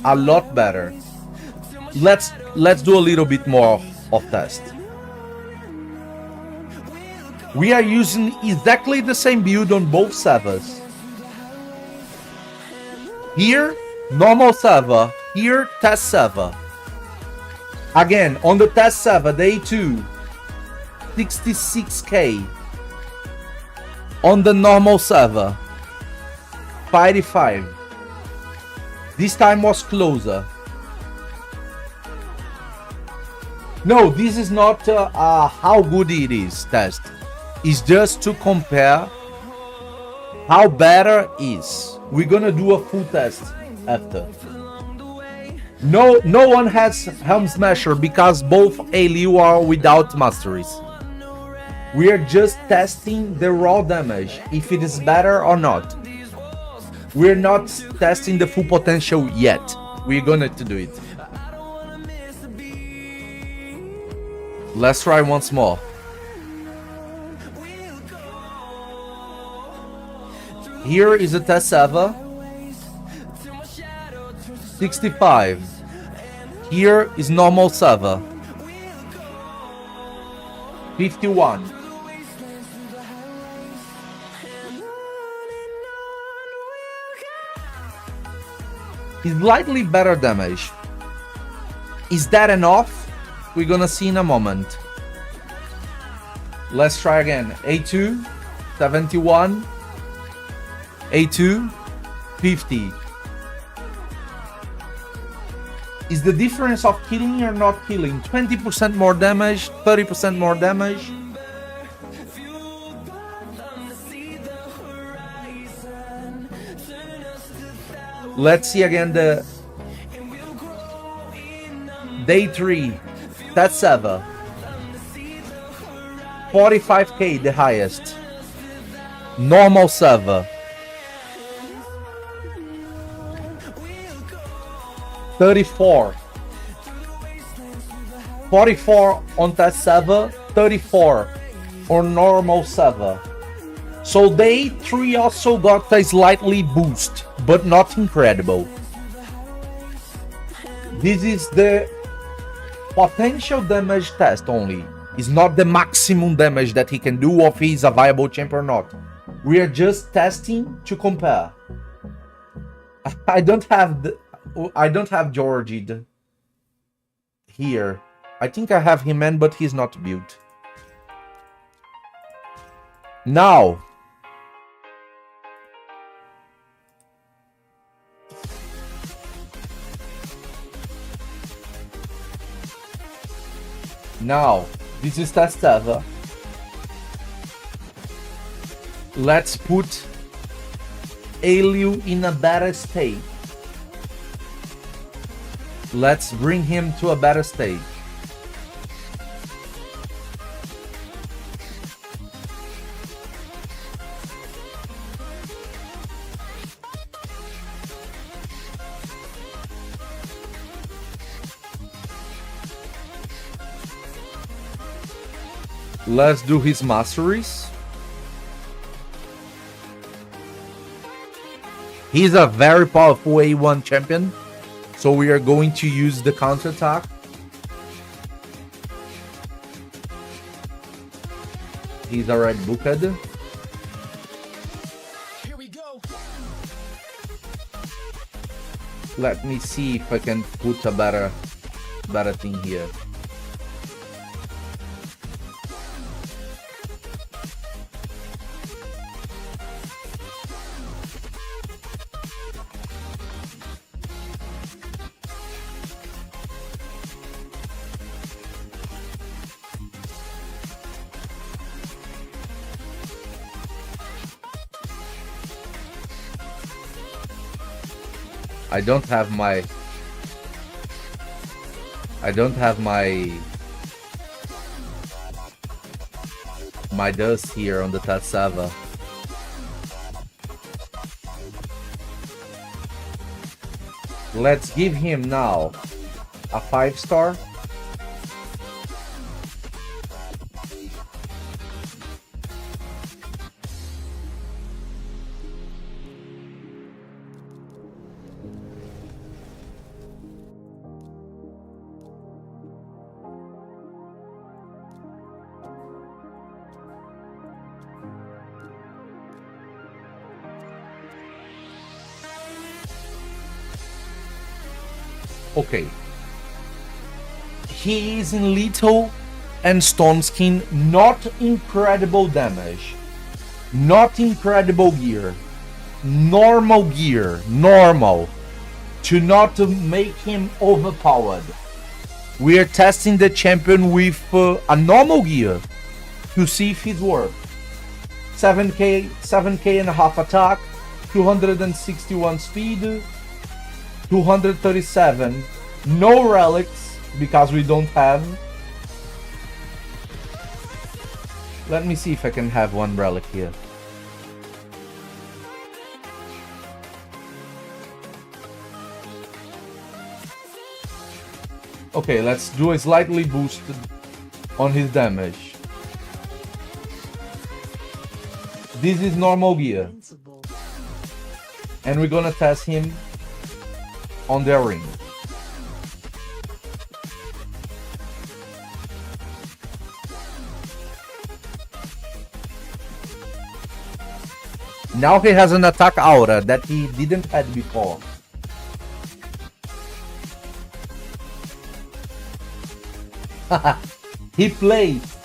A lot better. Let's do a little bit more of test. We are using exactly the same build on both servers. Here, normal server. Here, test server. Again, on the test server, the A2, 66k. On the normal server, 55. This time was closer. No, this is not how good it is test. It's just to compare how better is. We're gonna do a full test after. No one has Helm Smasher because both AILIL are without masteries. We are just testing the raw damage, if it is better or not. We're not testing the full potential yet. We're gonna do it. Let's try once more. Here is a test server. 65. Here is normal server. 51. Slightly better damage. Is that enough? We're gonna see in a moment. Let's try again. A2, 71. A2, 50. Is the difference of killing or not killing 20% more damage, 30% more damage? Let's see again the day 3. That's 7. 45k the highest. Normal server. 34. 44 on that server, 34 on normal server. So day 3 also got a slightly boost, but not incredible. This is the potential damage test only. It's not the maximum damage that he can do, or if he's a viable champ or not. We are just testing to compare. I don't have Georgie here. I think I have him in, but he's not built. Now. This is test server. Let's put AILIL in a better state. Let's bring him to a better stage. Let's do his masteries. He's a very powerful A1 champion. So we are going to use the counterattack. He's already booked. Here we go. Let me see if I can put a better thing here. I don't have my dust here on the test server. Let's give him now a 5-star. Okay. He is in lethal and stone skin, not incredible damage, not incredible gear, normal to not make him overpowered. We are testing the champion with a normal gear to see if it works. 7k and a half attack, 261 speed, 237, no relics because we don't have. Let me see if I can have one relic here. Okay, let's do a slightly boosted on his damage. This is normal gear. Invincible. And we're gonna test him on their ring. Now he has an attack aura that he didn't have before. He plays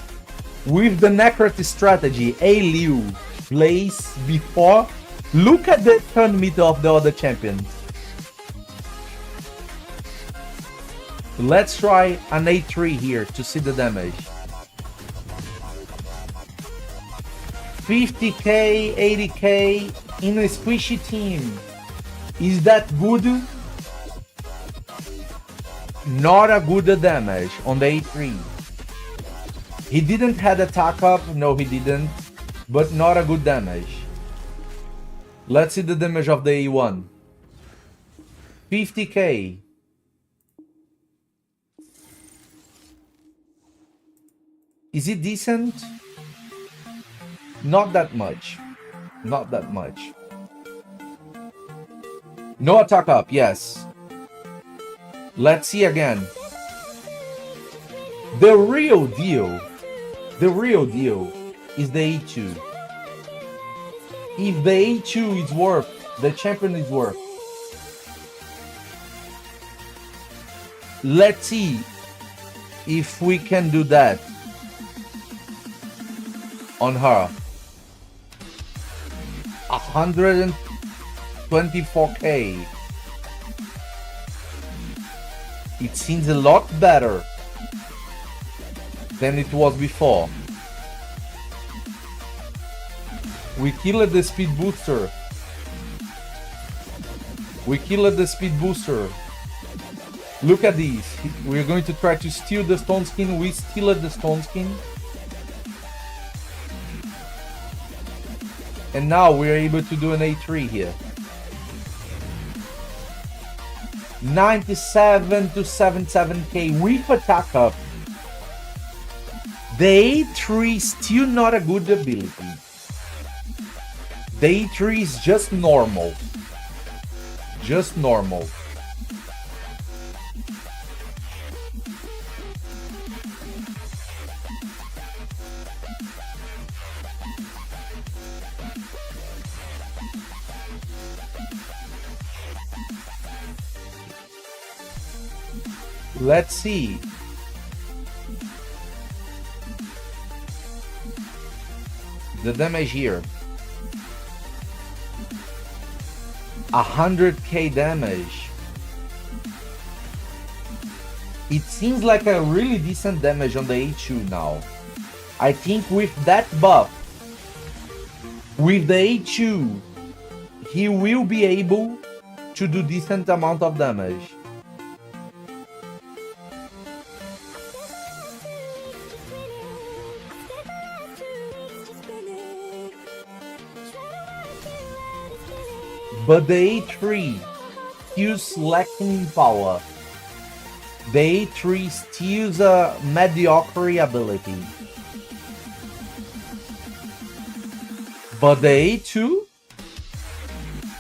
with the Necrotic strategy. AILIL plays before. Look at the turn meter of the other champions. Let's try an A3 here to see the damage. 50k, 80k in a squishy team. Is that good? Not a good damage on the A3. He didn't have attack up, no he didn't, but not a good damage. Let's see the damage of the A1. 50k. Is it decent? Not that much. Not that much. No attack up, yes. Let's see again. The real deal is the A2. If the A2 is worth, the champion is worth. Let's see if we can do that on her. 124k. It seems a lot better than it was before. We killed the speed booster. We killed the speed booster. Look at these. We're going to try to steal the stone skin. We steal the stone skin. And now we're able to do an A3 here. 97 to 77k with attack up. The A3 is still not a good ability. The A3 is just normal. Just normal. Let's see. The damage here. 100k damage. It seems like a really decent damage on the A2 now. I think with that buff, with the A2, he will be able to do decent amount of damage. But the A3 steals lacking in power. The A3 steals a mediocre ability. But the A2,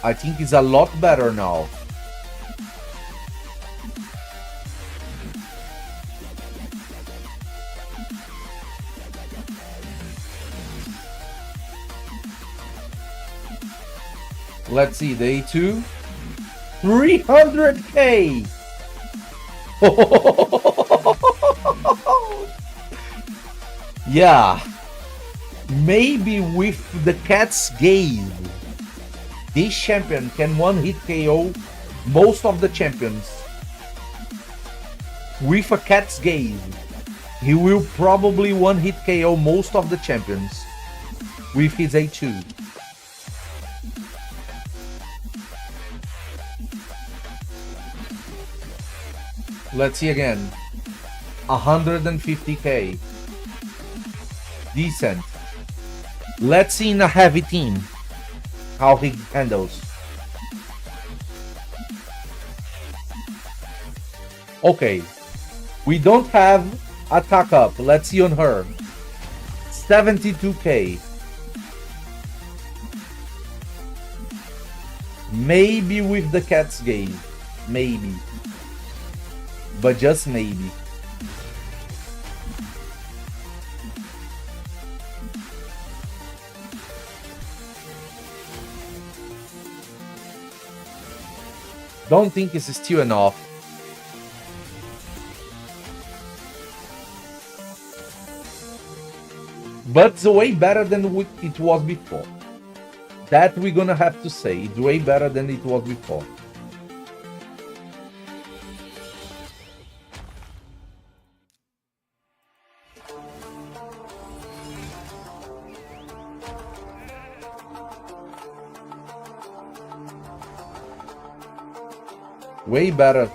I think, is a lot better now. Let's see, the A2, 300k! Yeah, maybe with the cat's gaze, this champion can one-hit KO most of the champions. With a cat's gaze, he will probably one-hit KO most of the champions with his A2. Let's see again. 150k. Decent. Let's see in a heavy team how he handles. Okay. We don't have Attack up. Let's see on her. 72k. Maybe with the cat's gaze. Maybe. But just maybe. Don't think it's still enough. But it's way better than it was before. That we're gonna have to say. It's way better than it was before. Way better.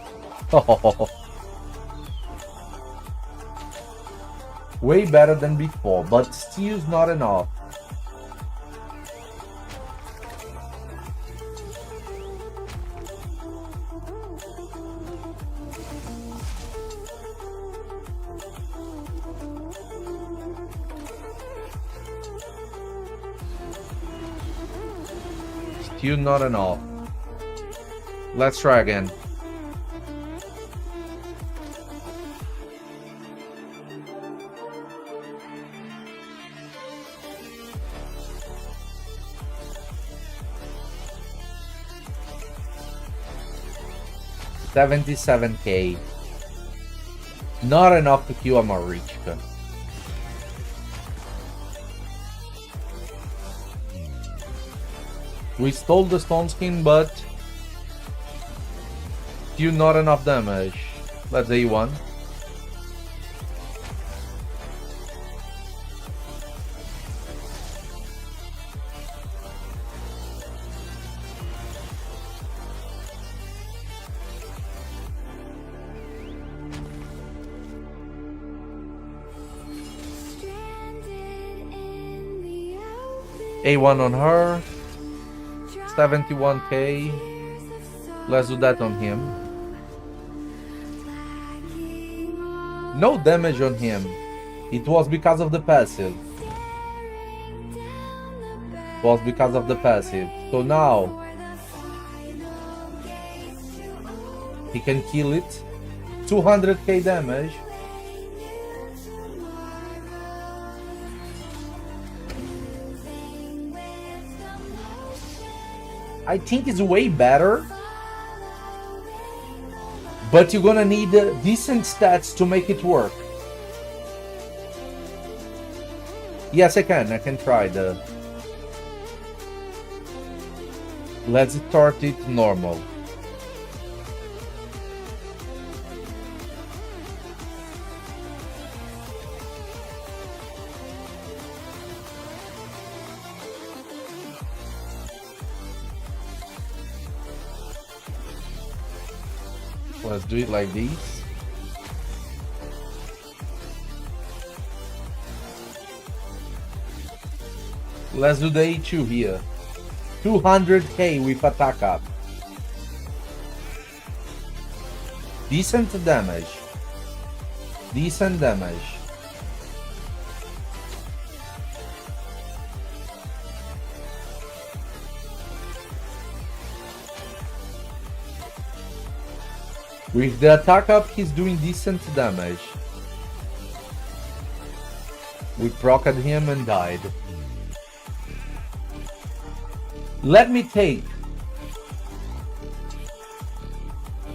Way better than before, but still not enough. Still not enough. Let's try again. $77k. Not enough to kill a Marichka. We stole the stone skin, but still not enough damage. Let's say one. A1 on her. 71k. Let's do that on him. No damage on him. It was because of the passive. It was because of the passive. So now he can kill it. 200k damage. I think it's way better, but you're gonna need decent stats to make it work. Yes, I can try the... Let's start it normal. Let's do it like this. Let's do the A2 here. 200k with attack up. Decent damage. Decent damage. With the attack up, he's doing decent damage. We procced him and died. Let me take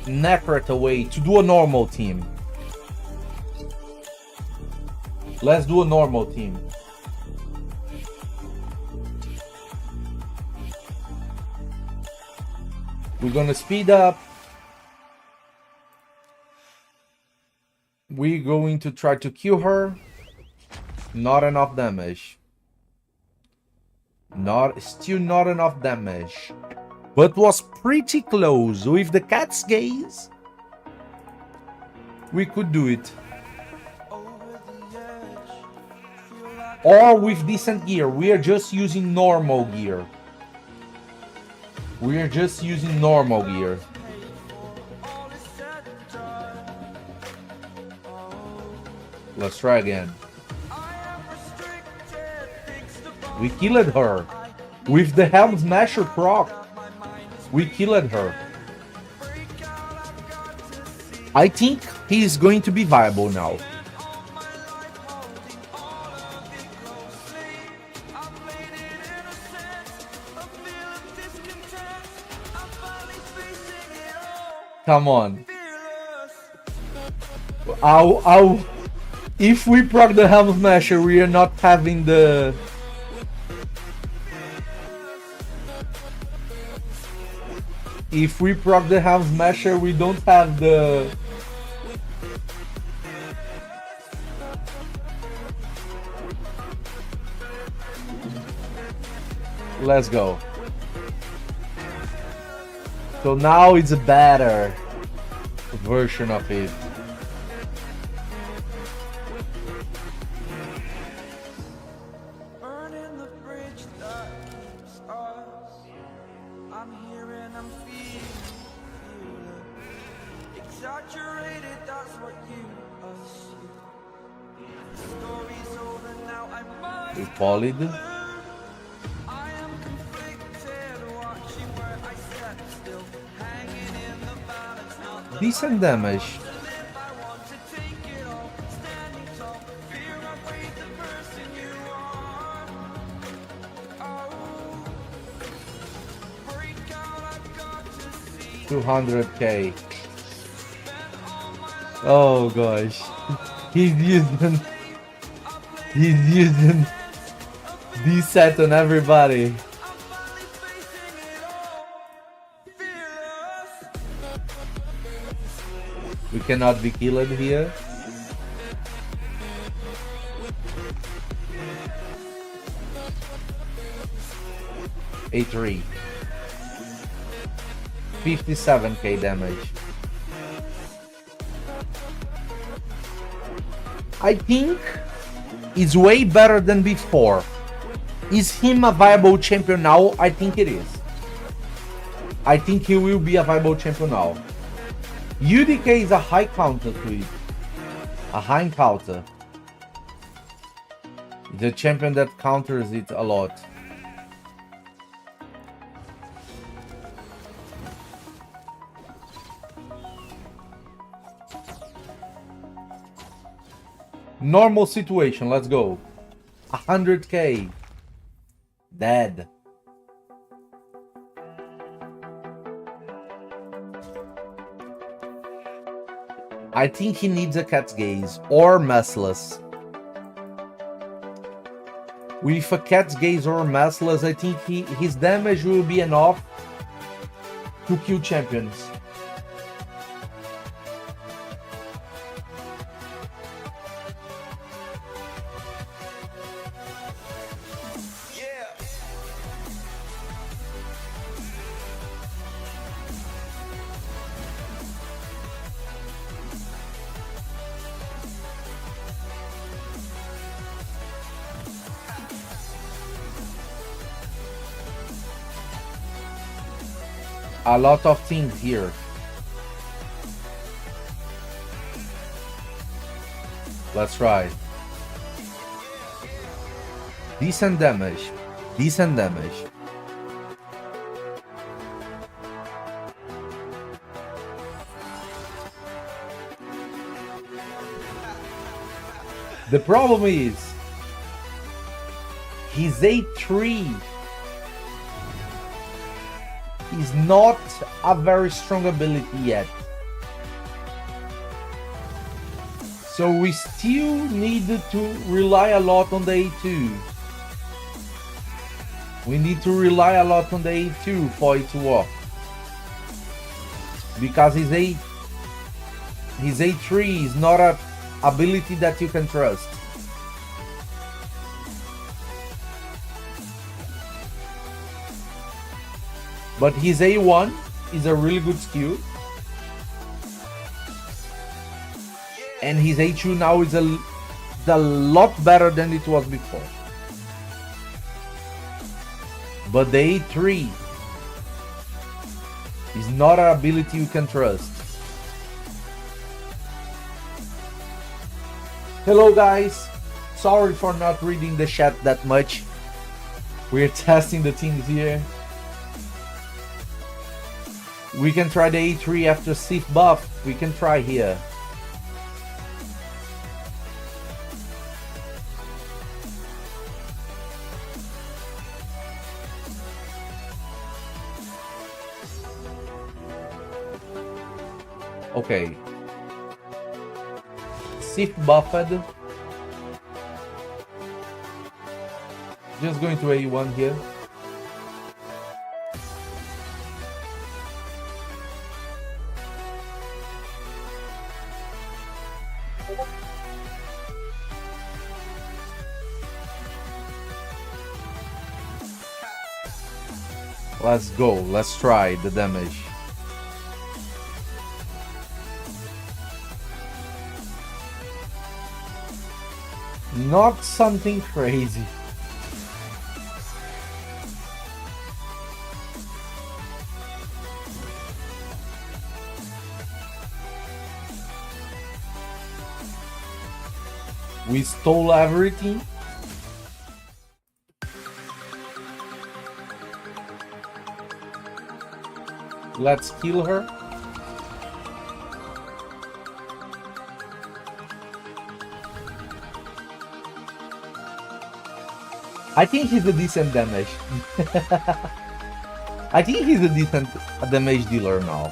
Necret away to do a normal team. Let's do a normal team. We're gonna speed up. We're going to try to kill her. Not enough damage. Still not enough damage. But was pretty close. With the cat's gaze, we could do it. Or with decent gear. We are just using normal gear. We are just using normal gear. Let's try again. We killed her. With the Helm Smasher proc, we killed her. I think he is going to be viable now. Come on. If we proc the Helm Smasher, we are not having the... If we proc the Helm Smasher, we don't have the... Let's go. So now it's a better version of it. Burning the bridge that keeps us. I'm here and I'm feeling exaggerated, that's what you assume. The story's over now, I must We polyed. I am conflicted, watching where I step still, hanging in the balance, not the Decent damage. live. I want to take it all, standing tall, fear I weighed the person you are. Oh, break out, I've got to see. 200k. Oh gosh. He's using this set on everybody. We cannot be killed here. A3. 57k damage. I think it's way better than before. Is him a viable champion now? I think it is. I think he will be a viable champion now. UDK is a high counter to it. A high counter. The champion that counters it a lot. Normal situation, let's go. 100k. Dead. I think he needs a cat's gaze or massless. With a cat's gaze or massless, I think his damage will be enough to kill champions. A lot of things here. Let's try. Decent damage. Decent damage. The problem is his A3 is not a very strong ability yet. So we still need to rely a lot on the A2. We need to rely a lot on the A2 for it to work. Because his A3 is not an ability that you can trust. But his A1 is a really good skill. And his A2 now is a lot better than it was before. But the A3 is not an ability you can trust. Hello guys, sorry for not reading the chat that much. We're testing the teams here. We can try the A3 after Sith buff. We can try here. Okay. Sith buffed. Just going to A1 here. Let's go, let's try the damage. Not something crazy. We stole everything. Let's kill her. I think he's a decent damage. I think he's a decent damage dealer now.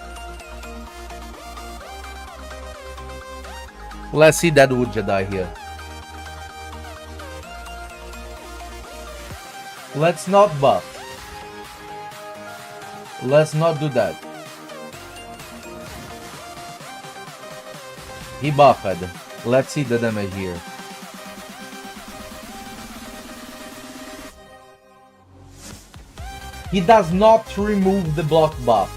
Let's see that wood Jedi here. Let's not buff. Let's not do that. He buffed. Let's see the damage here. He does not remove the block buff.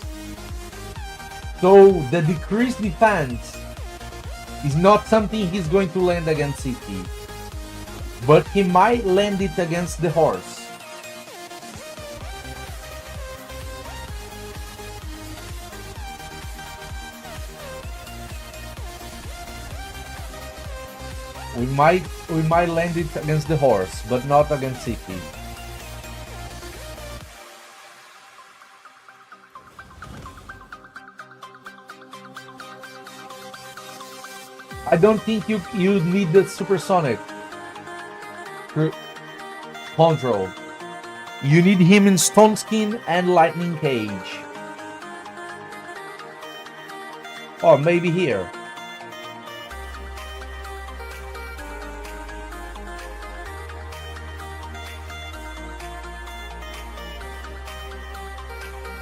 So the decreased defense is not something he's going to land against CT. But he might land it against the horse. We might land it against the horse, but not against CT. I don't think you need the supersonic control. You need him in Stone Skin and Lightning Cage. Or maybe here.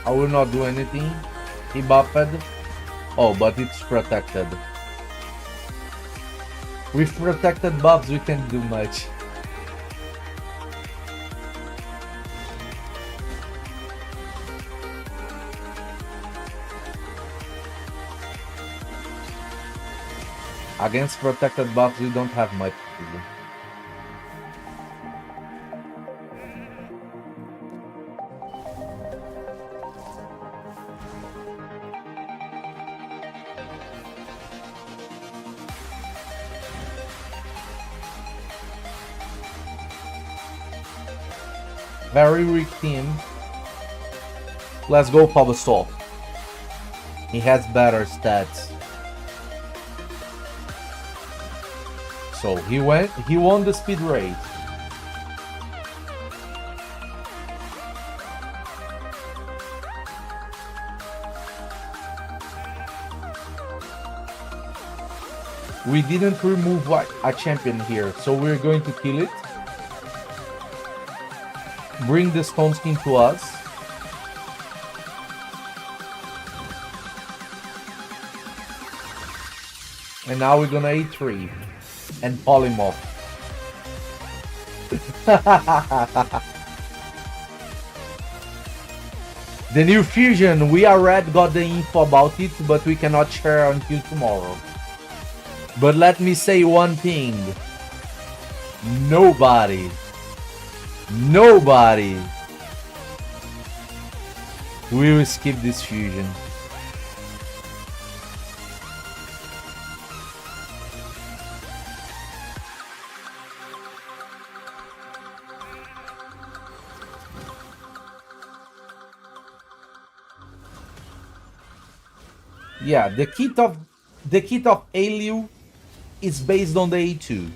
I will not do anything. He buffed. Oh, but it's protected. With protected buffs, we can't do much. Against protected buffs, we don't have much to do. Very weak team. Let's go Pabasol. He has better stats. So he won the speed race. We didn't remove a champion here, so we're going to kill it. Bring the Stone Skin to us. And now we're gonna A3 and pull him off. The new fusion, we already got the info about it, but we cannot share until tomorrow. But let me say one thing. Nobody will skip this fusion. Yeah, the kit of AILIL is based on the A2.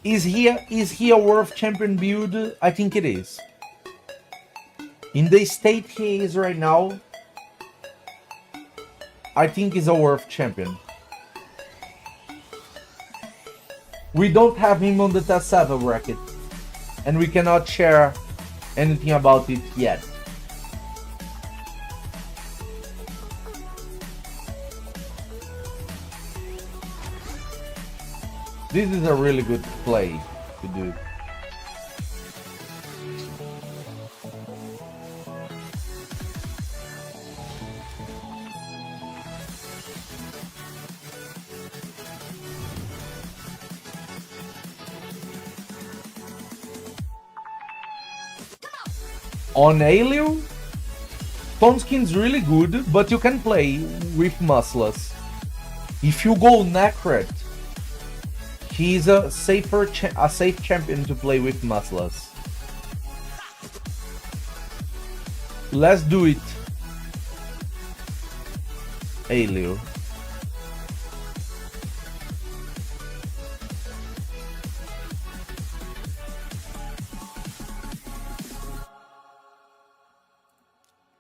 Is he a worth champion build? I think it is. In the state he is right now, I think he's a worth champion. We don't have him on the test 7 bracket, and we cannot share anything about it yet. This is a really good play to do. On AILIL, Tomskin's really good, but you can play with Muscless. If you go Necret, he's a safe champion to play with Muscless. Let's do it, AILIL.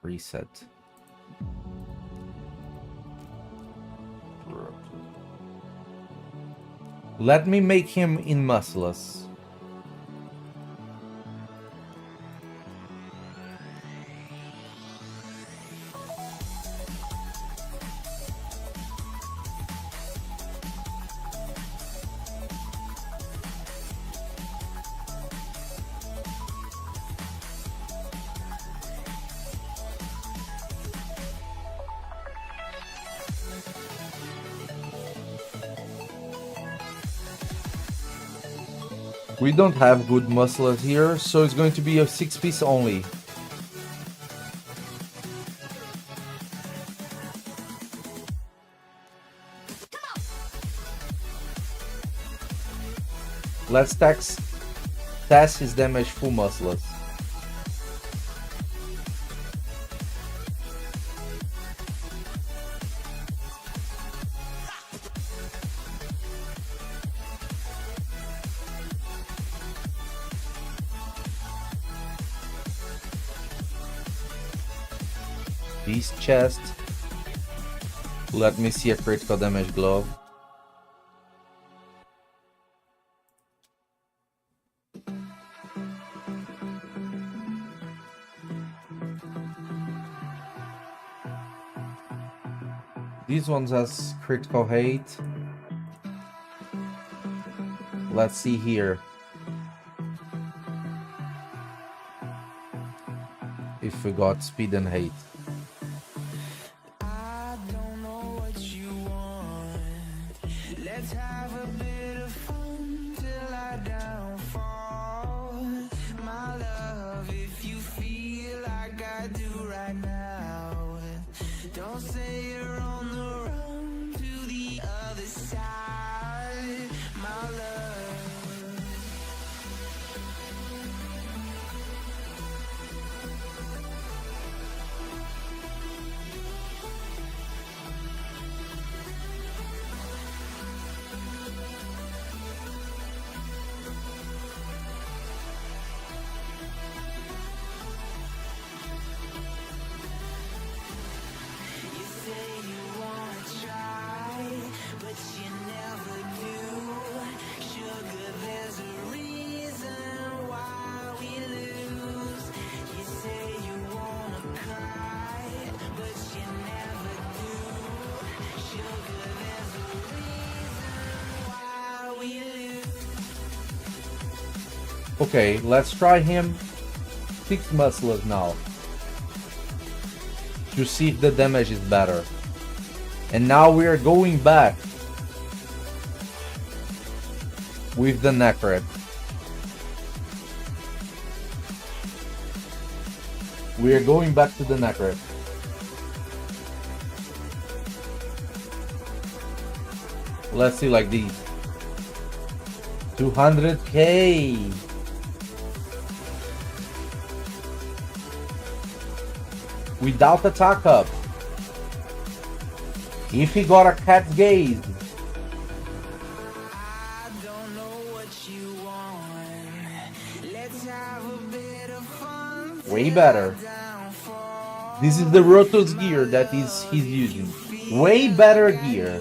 Reset. Let me make him in Muscless. We don't have good musclers here, so it's going to be a 6-piece only. Let's test his damage full musclers. Beast chest. Let me see a critical damage glove. These ones has critical hate. Let's see here. If we got speed and hate. I don't know what you want. Let's have a bit of fun till I downfall. My love, if you feel like I do right now, don't say you're on the run to the other side. My love. You say you wanna try, but you never do. Sugar, there's a reason why we lose. You say you wanna cry, but you never do. Sugar, there's a reason why we lose. Okay, let's try him 6 musclers now. To see if the damage is better. And now we are going back with the Necret. We are going back to the Necret. Let's see like these. 200k. Without attack up. If he got a cat's gaze, way better. This is the Rotos gear that he's using. Way better gear.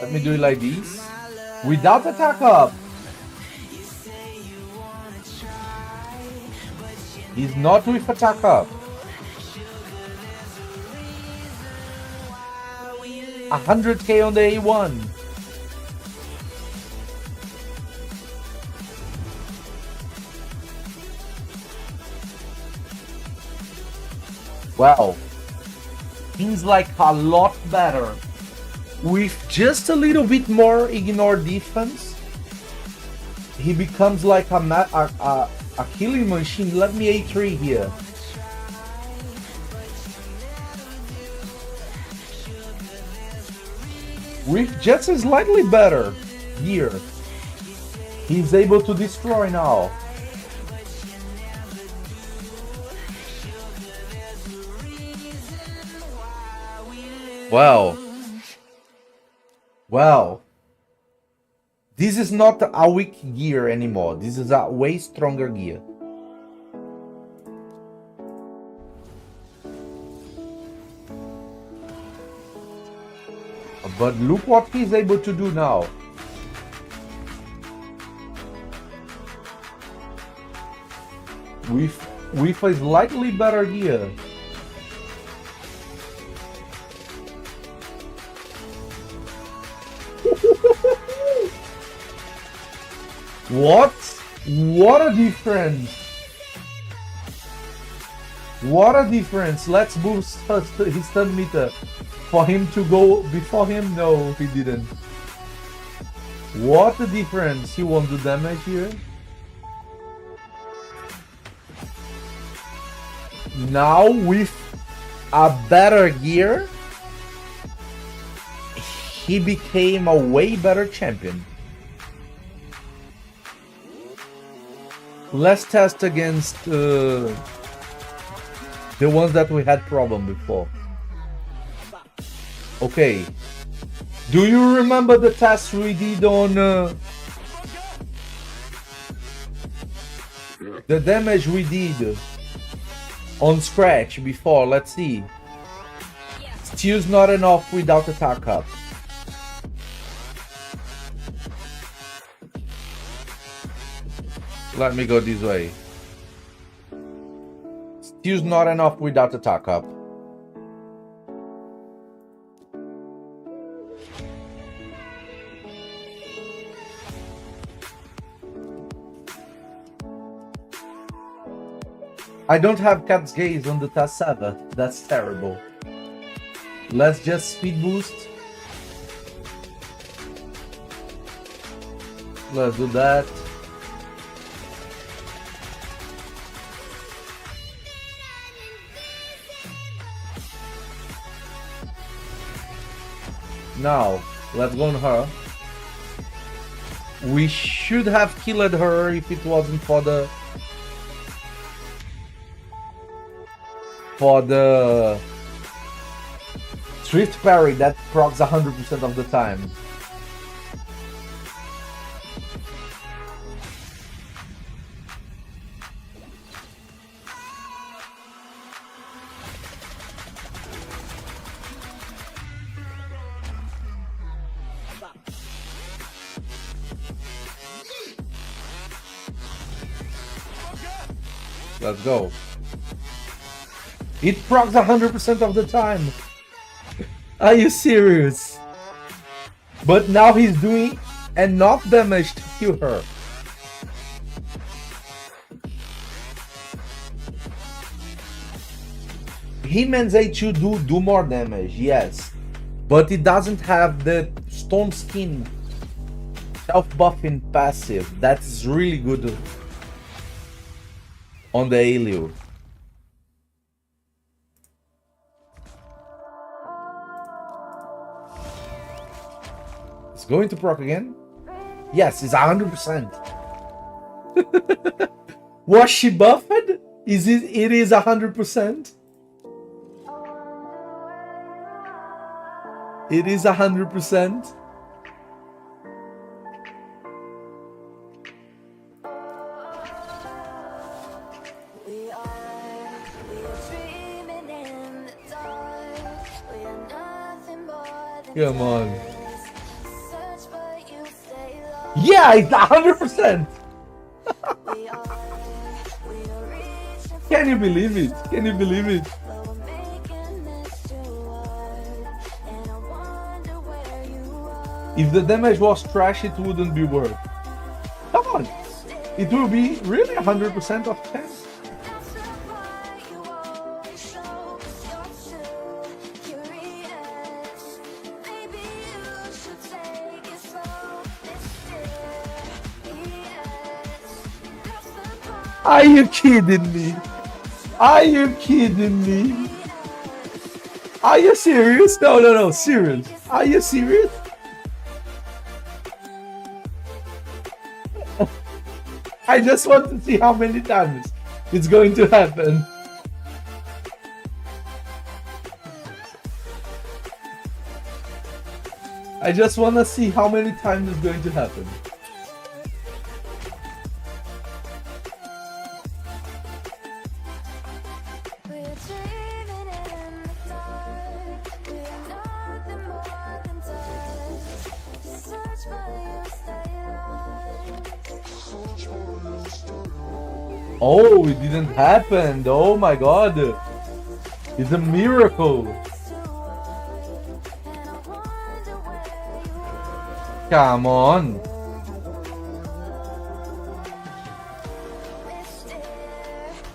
Let me do it like this. Without attack up. He's not with attack up. 100k on the A1. Wow. Seems like a lot better. With just a little bit more ignore defense, he becomes like a killing machine. Let me A3 here. With just a slightly better gear, he's able to destroy now. Wow. Wow. This is not a weak gear anymore. This is a way stronger gear. But look what he's able to do now. With a slightly better gear. What? What a difference! What a difference! Let's boost his stun meter for him to go before him. No, he didn't. What a difference! He won't do damage here. Now with a better gear, he became a way better champion. Let's test against the ones that we had problem before. Okay. Do you remember the test we did on the damage we did on Scratch before? Let's see. Still's not enough without attack up. Let me go this way. Still's not enough without attack up. I don't have cat's gaze on the task 7. That's terrible. Let's just speed boost. Let's do that. Now, let's go on her. We should have killed her if it wasn't for the Swift Parry that procs 100% of the time. Let's go. It procs 100% of the time. Are you serious? But now he's doing enough damage to kill her. He-Man's A2 do more damage, yes. But it doesn't have the Stone Skin self-buffing passive. That's really good on the AILIL. It's going to proc again? Yes, it's 100%. Was she buffed? Is it? It is 100%. It is 100%. We are dreaming in the dark. We are nothing more than Come on. dust. Search but you stay lost. Yeah, it's 100%. We are reaching Can you believe it? Can you believe it? but we're making this too hard. And I wonder where you are. If the damage was trash, it wouldn't be worth. Come on. It will be really 100% of 10. That's not why you always show us you're too curious. Maybe you should take it slow. Mysterious. That's the part. Are you kidding me? Are you kidding me? Are you serious? No, serious. Are you serious? I just want to see how many times it's going to happen. I just want to see how many times it's going to happen. We're dreaming in the dark. We are nothing more than dust. Search but you stay lost. Oh, it didn't happen. Oh my god. It's a miracle. It's too hard. And I wonder where you are. Come on.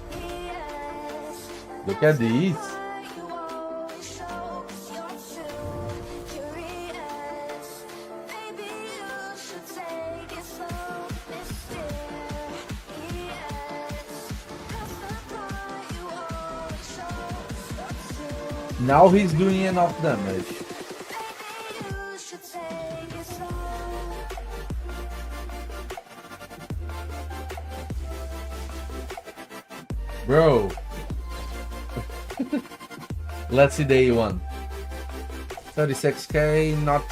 Mysterious. Look at these. Why you always show us you're too curious. Maybe you should take it slow. Mysterious. That's the part you always show us you're too. Now he's doing enough damage. Maybe you should take it slow. Bro. Let's see day one. 36k, not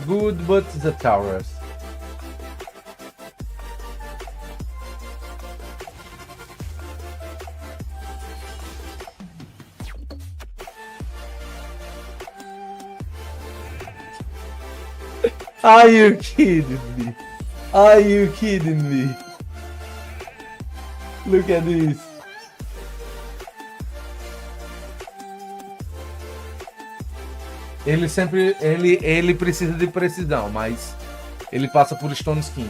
good, but it's a Taurus. Are you kidding me? Are you kidding me? Look at this. Ele precisa de precisão, mas ele passa por Stone Skin.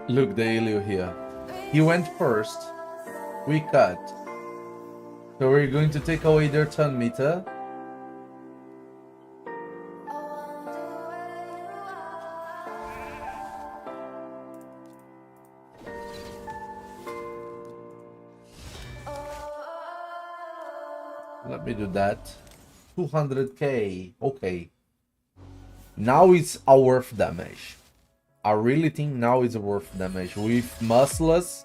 Look, the AILIL here. He went first. We cut. So we're going to take away their turn meter. Let me do that. 200k. Okay. Now it's a worth damage. I really think now it's a worth damage. With Merciless.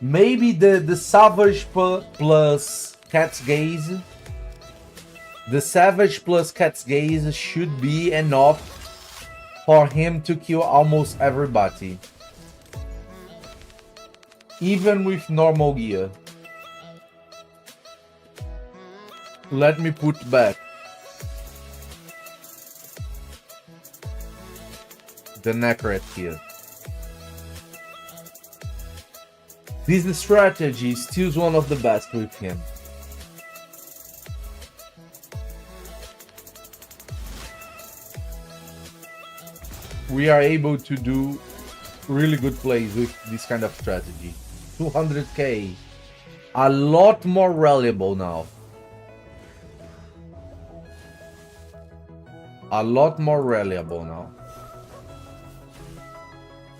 Maybe the Savage plus Cat's Gaze. The Savage plus Cat's Gaze should be enough for him to kill almost everybody. Even with normal gear. Let me put back the Necret here. This strategy is still one of the best with him. We are able to do really good plays with this kind of strategy. 200k. A lot more reliable now. A lot more reliable now.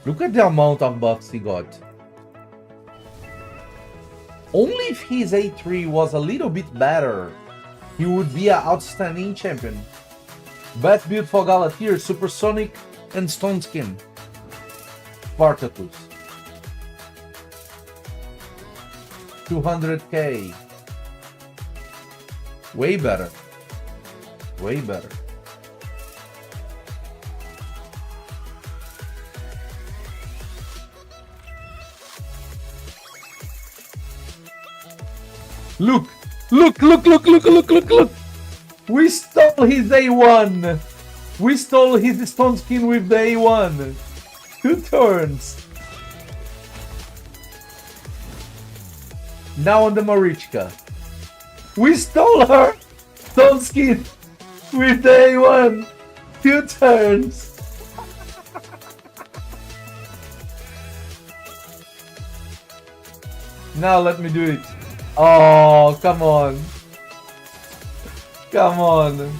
Look at the amount of buffs he got. Only if his A3 was a little bit better, he would be an outstanding champion. Best build for Galateer, Supersonic and Stone Skin. Spartacus. 200k. Way better. Way better. Look! Look, look, look, look, look, look, look! We stole his A1! We stole his Stone Skin with the A1! 2 turns! Now on the Marichka. We stole her Stone Skin with the A1! 2 turns! Now let me do it. Oh, come on. Come on.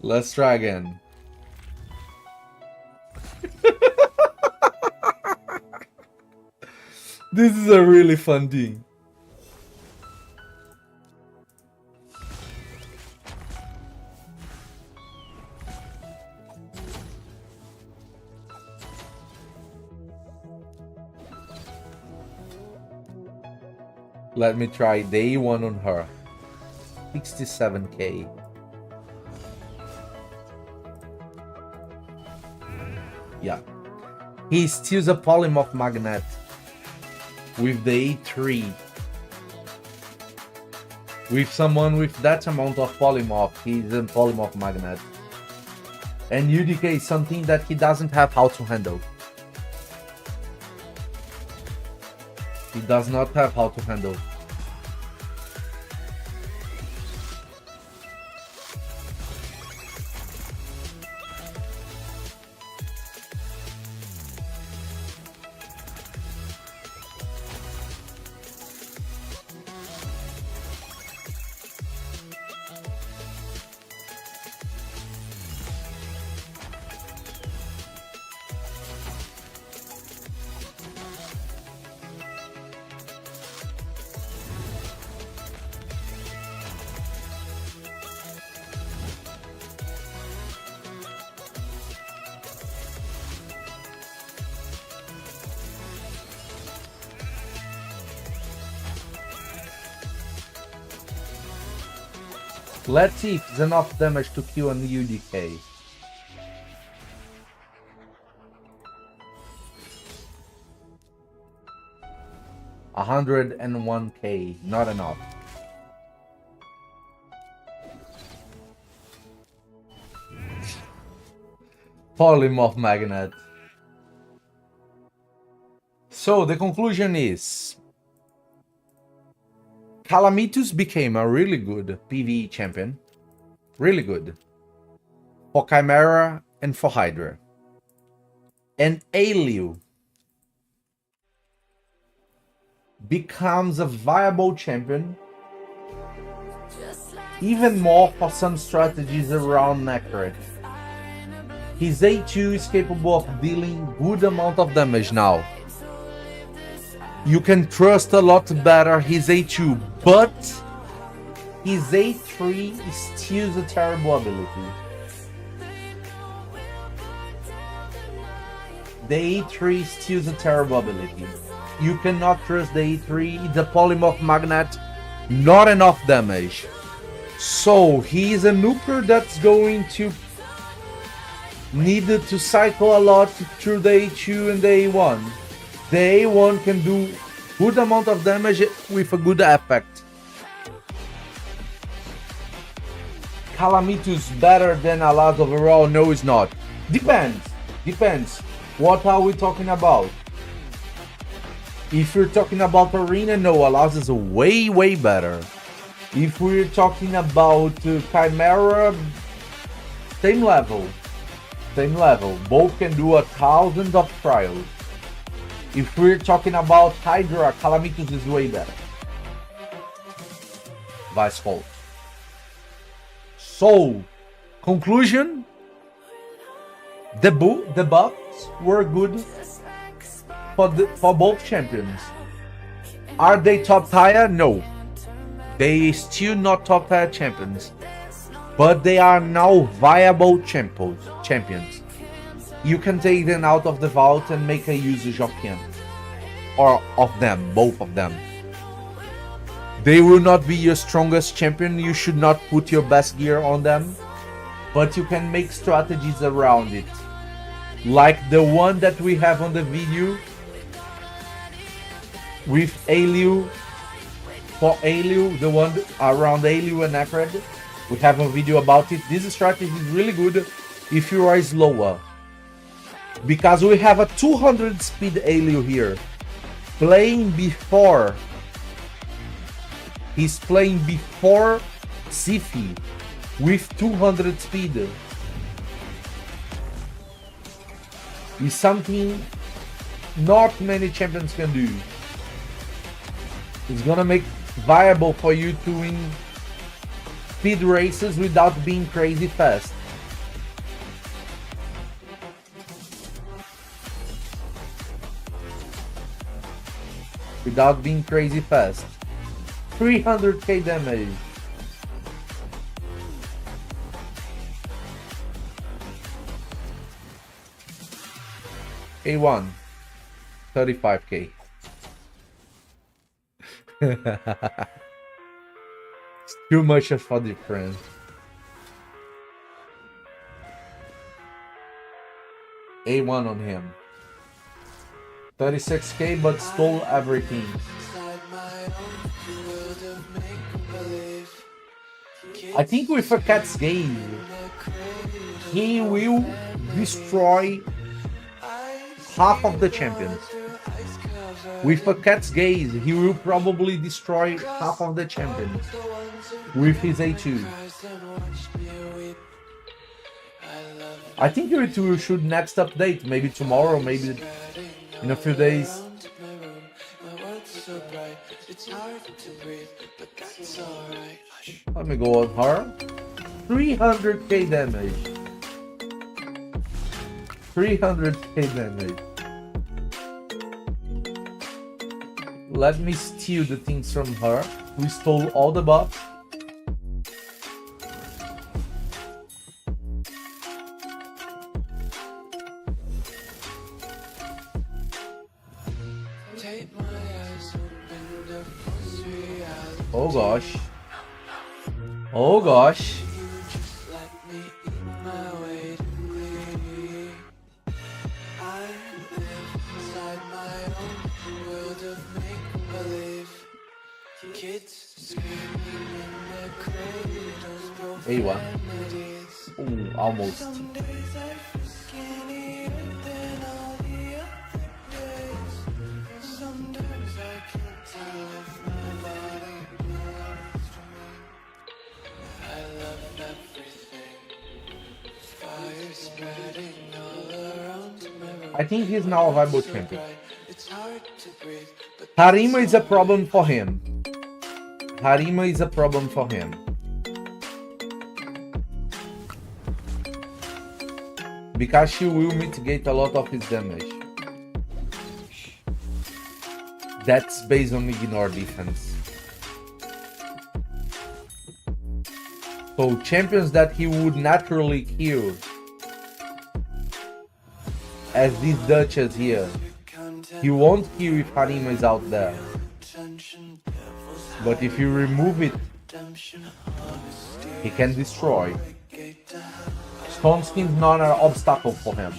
Let's try again. This is a really fun thing. Let me try day 1 on her. 67k. Yeah. He steals a polymorph magnet with the A3. With someone with that amount of polymorph, he's a polymorph magnet. And UDK is something that he doesn't have how to handle. He does not have how to handle. Let's see if it's enough damage to kill an UDK. $101k, not enough. Polymorph magnet. So the conclusion is Calamitus became a really good PvE champion. Really good. For Chimera and for Hydra. And AILIL becomes a viable champion. Even more for some strategies around Necroid. His A2 is capable of dealing good amount of damage now. You can trust a lot better his A2, but his A3 is still a terrible ability. The A3 is still a terrible ability. You cannot trust the A3, it's a polymorph magnet, not enough damage. So he is a nuker that's going to need to cycle a lot through the A2 and the A1. The A1 can do good amount of damage with a good effect. Calamitus better than Alas overall? No, it's not. Depends. Depends. What are we talking about? If you're talking about Arena, no, Alas is way better. If we're talking about Chimera, same level. Same level. Both can do 1,000 of trials. If we're talking about Hydra, Calamitus is way better. Vice fault. So, Conclusion: the buffs were good for both champions. Are they top tier? No, they still not top tier champions, but they are now viable champions. You can take them out of the vault and make a usage of him, or of them, both of them. They will not be your strongest champion. You should not put your best gear on them, but you can make strategies around it, like the one that we have on the video with AILIL. For AILIL, the one around AILIL and Acred, we have a video about it. This strategy is really good if you are slower, because we have a 200 speed AILIL here playing before. He's playing before Sifi with 200 speed. Is something not many champions can do. It's gonna make viable for you to win speed races without being crazy fast. Without being crazy fast. 300k damage. A1 35k. It's too much of a difference. A1 on him. 36k, but stole everything. I think with a cat's gaze, he will destroy half of the champions. With a cat's gaze, he will probably destroy half of the champions with his A2. I think it will should next update, maybe tomorrow, maybe in a few days. Let me go on her. 300k damage. 300k damage. Let me steal the things from her. We stole all the buffs. Oh gosh. Oh gosh. A1. Ooh, almost. I think he's now a viable champion. Harima is a problem for him. Harima is a problem for him. Because she will mitigate a lot of his damage. That's based on ignore defense. So champions that he would naturally kill, as this Duchess here, he won't kill if Harima is out there. But if you remove it, he can destroy. Stone Skin's not an obstacle for him.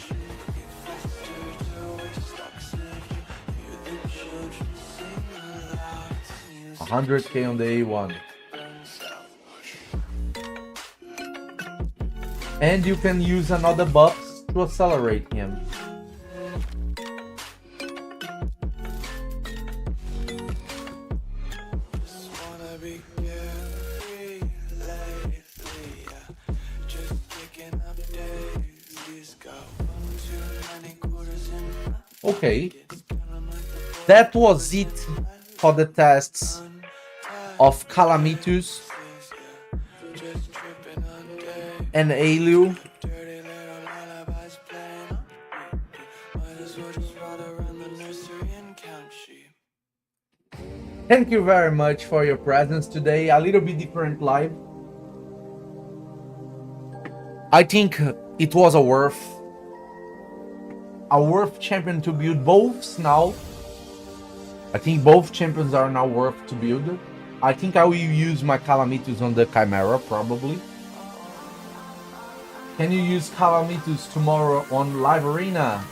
$100k on the A1. And you can use another buff to accelerate him. Okay, that was it for the tests of Calamitus and AILIL. Dirty little lullabies playing on repeat. Might as well just ride around the nursery and count sheep. Thank you very much for your presence today. A little bit different live. I think it was a worth champion to build both now. I think both champions are now worth to build. I think I will use my Calamitus on the Chimera probably. Can you use Calamitus tomorrow on Live Arena?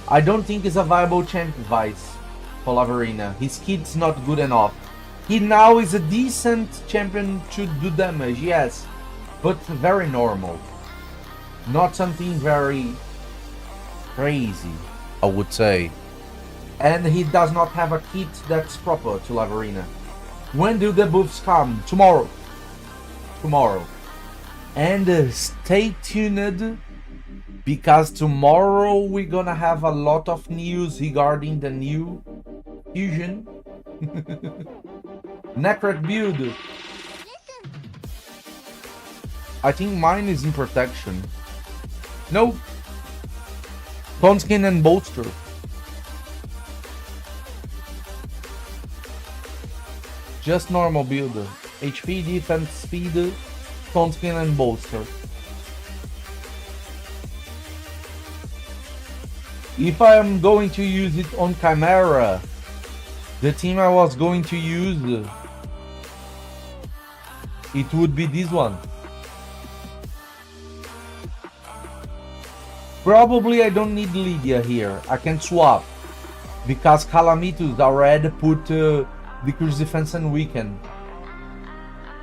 I don't think it's a viable champion, Vice, for Live Arena. His kit's not good enough. He now is a decent champion to do damage, yes, but very normal. Not something very crazy, I would say. And he does not have a kit that's proper to Live Arena. When do the buffs come? Tomorrow. Tomorrow. And stay tuned, because tomorrow we're gonna have a lot of news regarding the new fusion. Necret build. I think mine is in protection. No. Conskin and bolster. Just normal build. HP, defense, speed, conskin and bolster. If I am going to use it on Chimera, the team I was going to use, it would be this one. Probably I don't need Lydia here. I can swap, because Calamitus already put decrease defense and weaken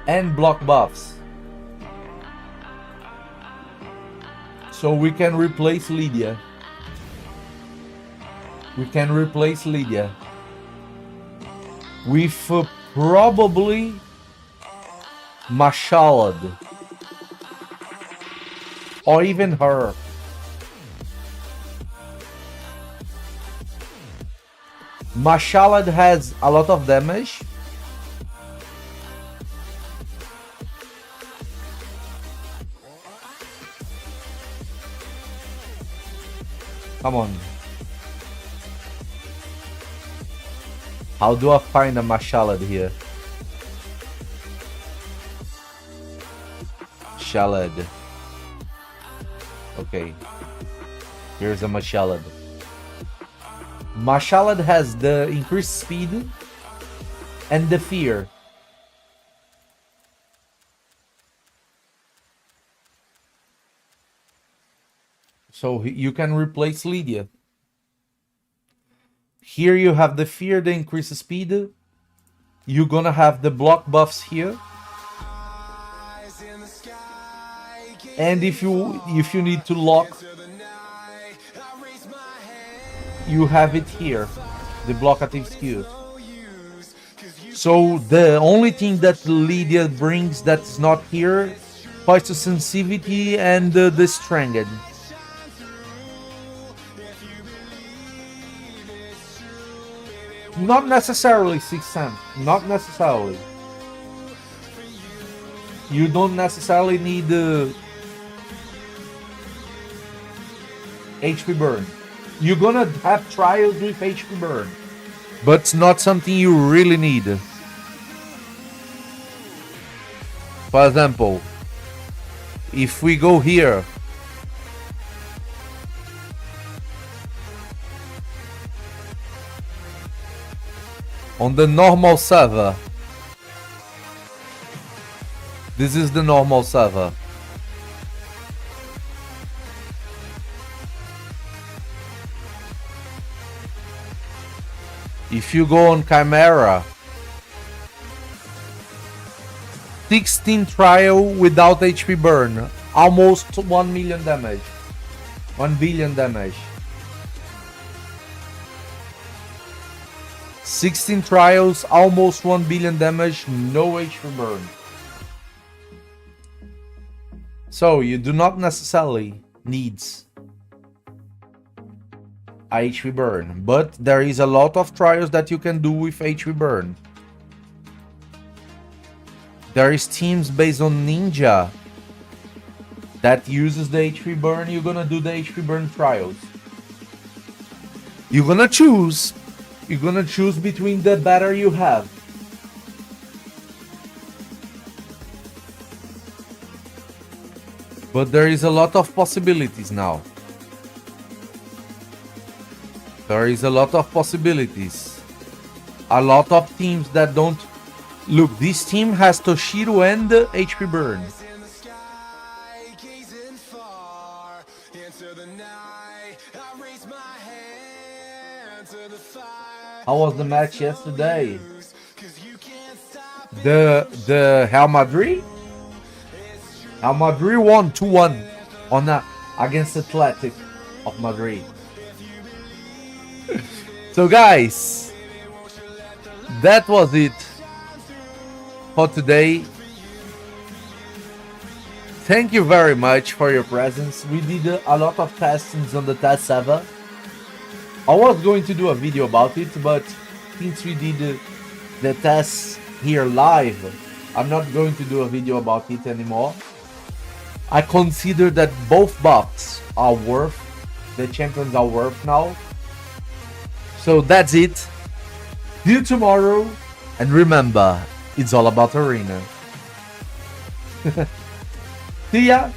and block buffs, so we can replace Lydia. We can replace Lydia with probably Mashalad or even her. Mashalad has a lot of damage. Come on. How do I find a Mashalad here? Shalad. Okay. Here's a Mashalad. Mashalad has the increased speed and the fear. So you can replace Lydia. Here you have the fear, the increased speed. You're gonna have the block buffs here. And if you need to lock, you have it here, the blockative skills. So the only thing that Lydia brings that's not here, poison sensitivity and the strength. Not necessarily 6M, not necessarily. You don't necessarily need HP burn. You're gonna have trials with HP burn, but it's not something you really need. For example, if we go here, on the normal server, this is the normal server. If you go on Chimera, 16 trial without HP burn, almost 1 million damage, 1 billion damage. 16 trials, almost 1 billion damage, no HP burn. So you do not necessarily need a HP burn, but there is a lot of trials that you can do with HP burn. There is teams based on Ninja that uses the HP burn, you're gonna do the HP burn trials. You're gonna choose. You're gonna choose between the better you have. But there is a lot of possibilities now. There is a lot of possibilities. A lot of teams that don't... Look, this team has Toshiro and HP burn. In the sky, gazing far into the night. I raise my hand to the fire. How was the match yesterday? 'Cause you can't stop The Real Madrid? Real Madrid won 2-1 on against Athletic of Madrid. So guys, that was it for today. Thank you very much for your presence. We did a lot of testings on the test server. I was going to do a video about it, but since we did the tests here live, I'm not going to do a video about it anymore. I consider that both buffs are worth, the champions are worth now. So that's it. See you tomorrow. And remember, it's all about arena. See ya.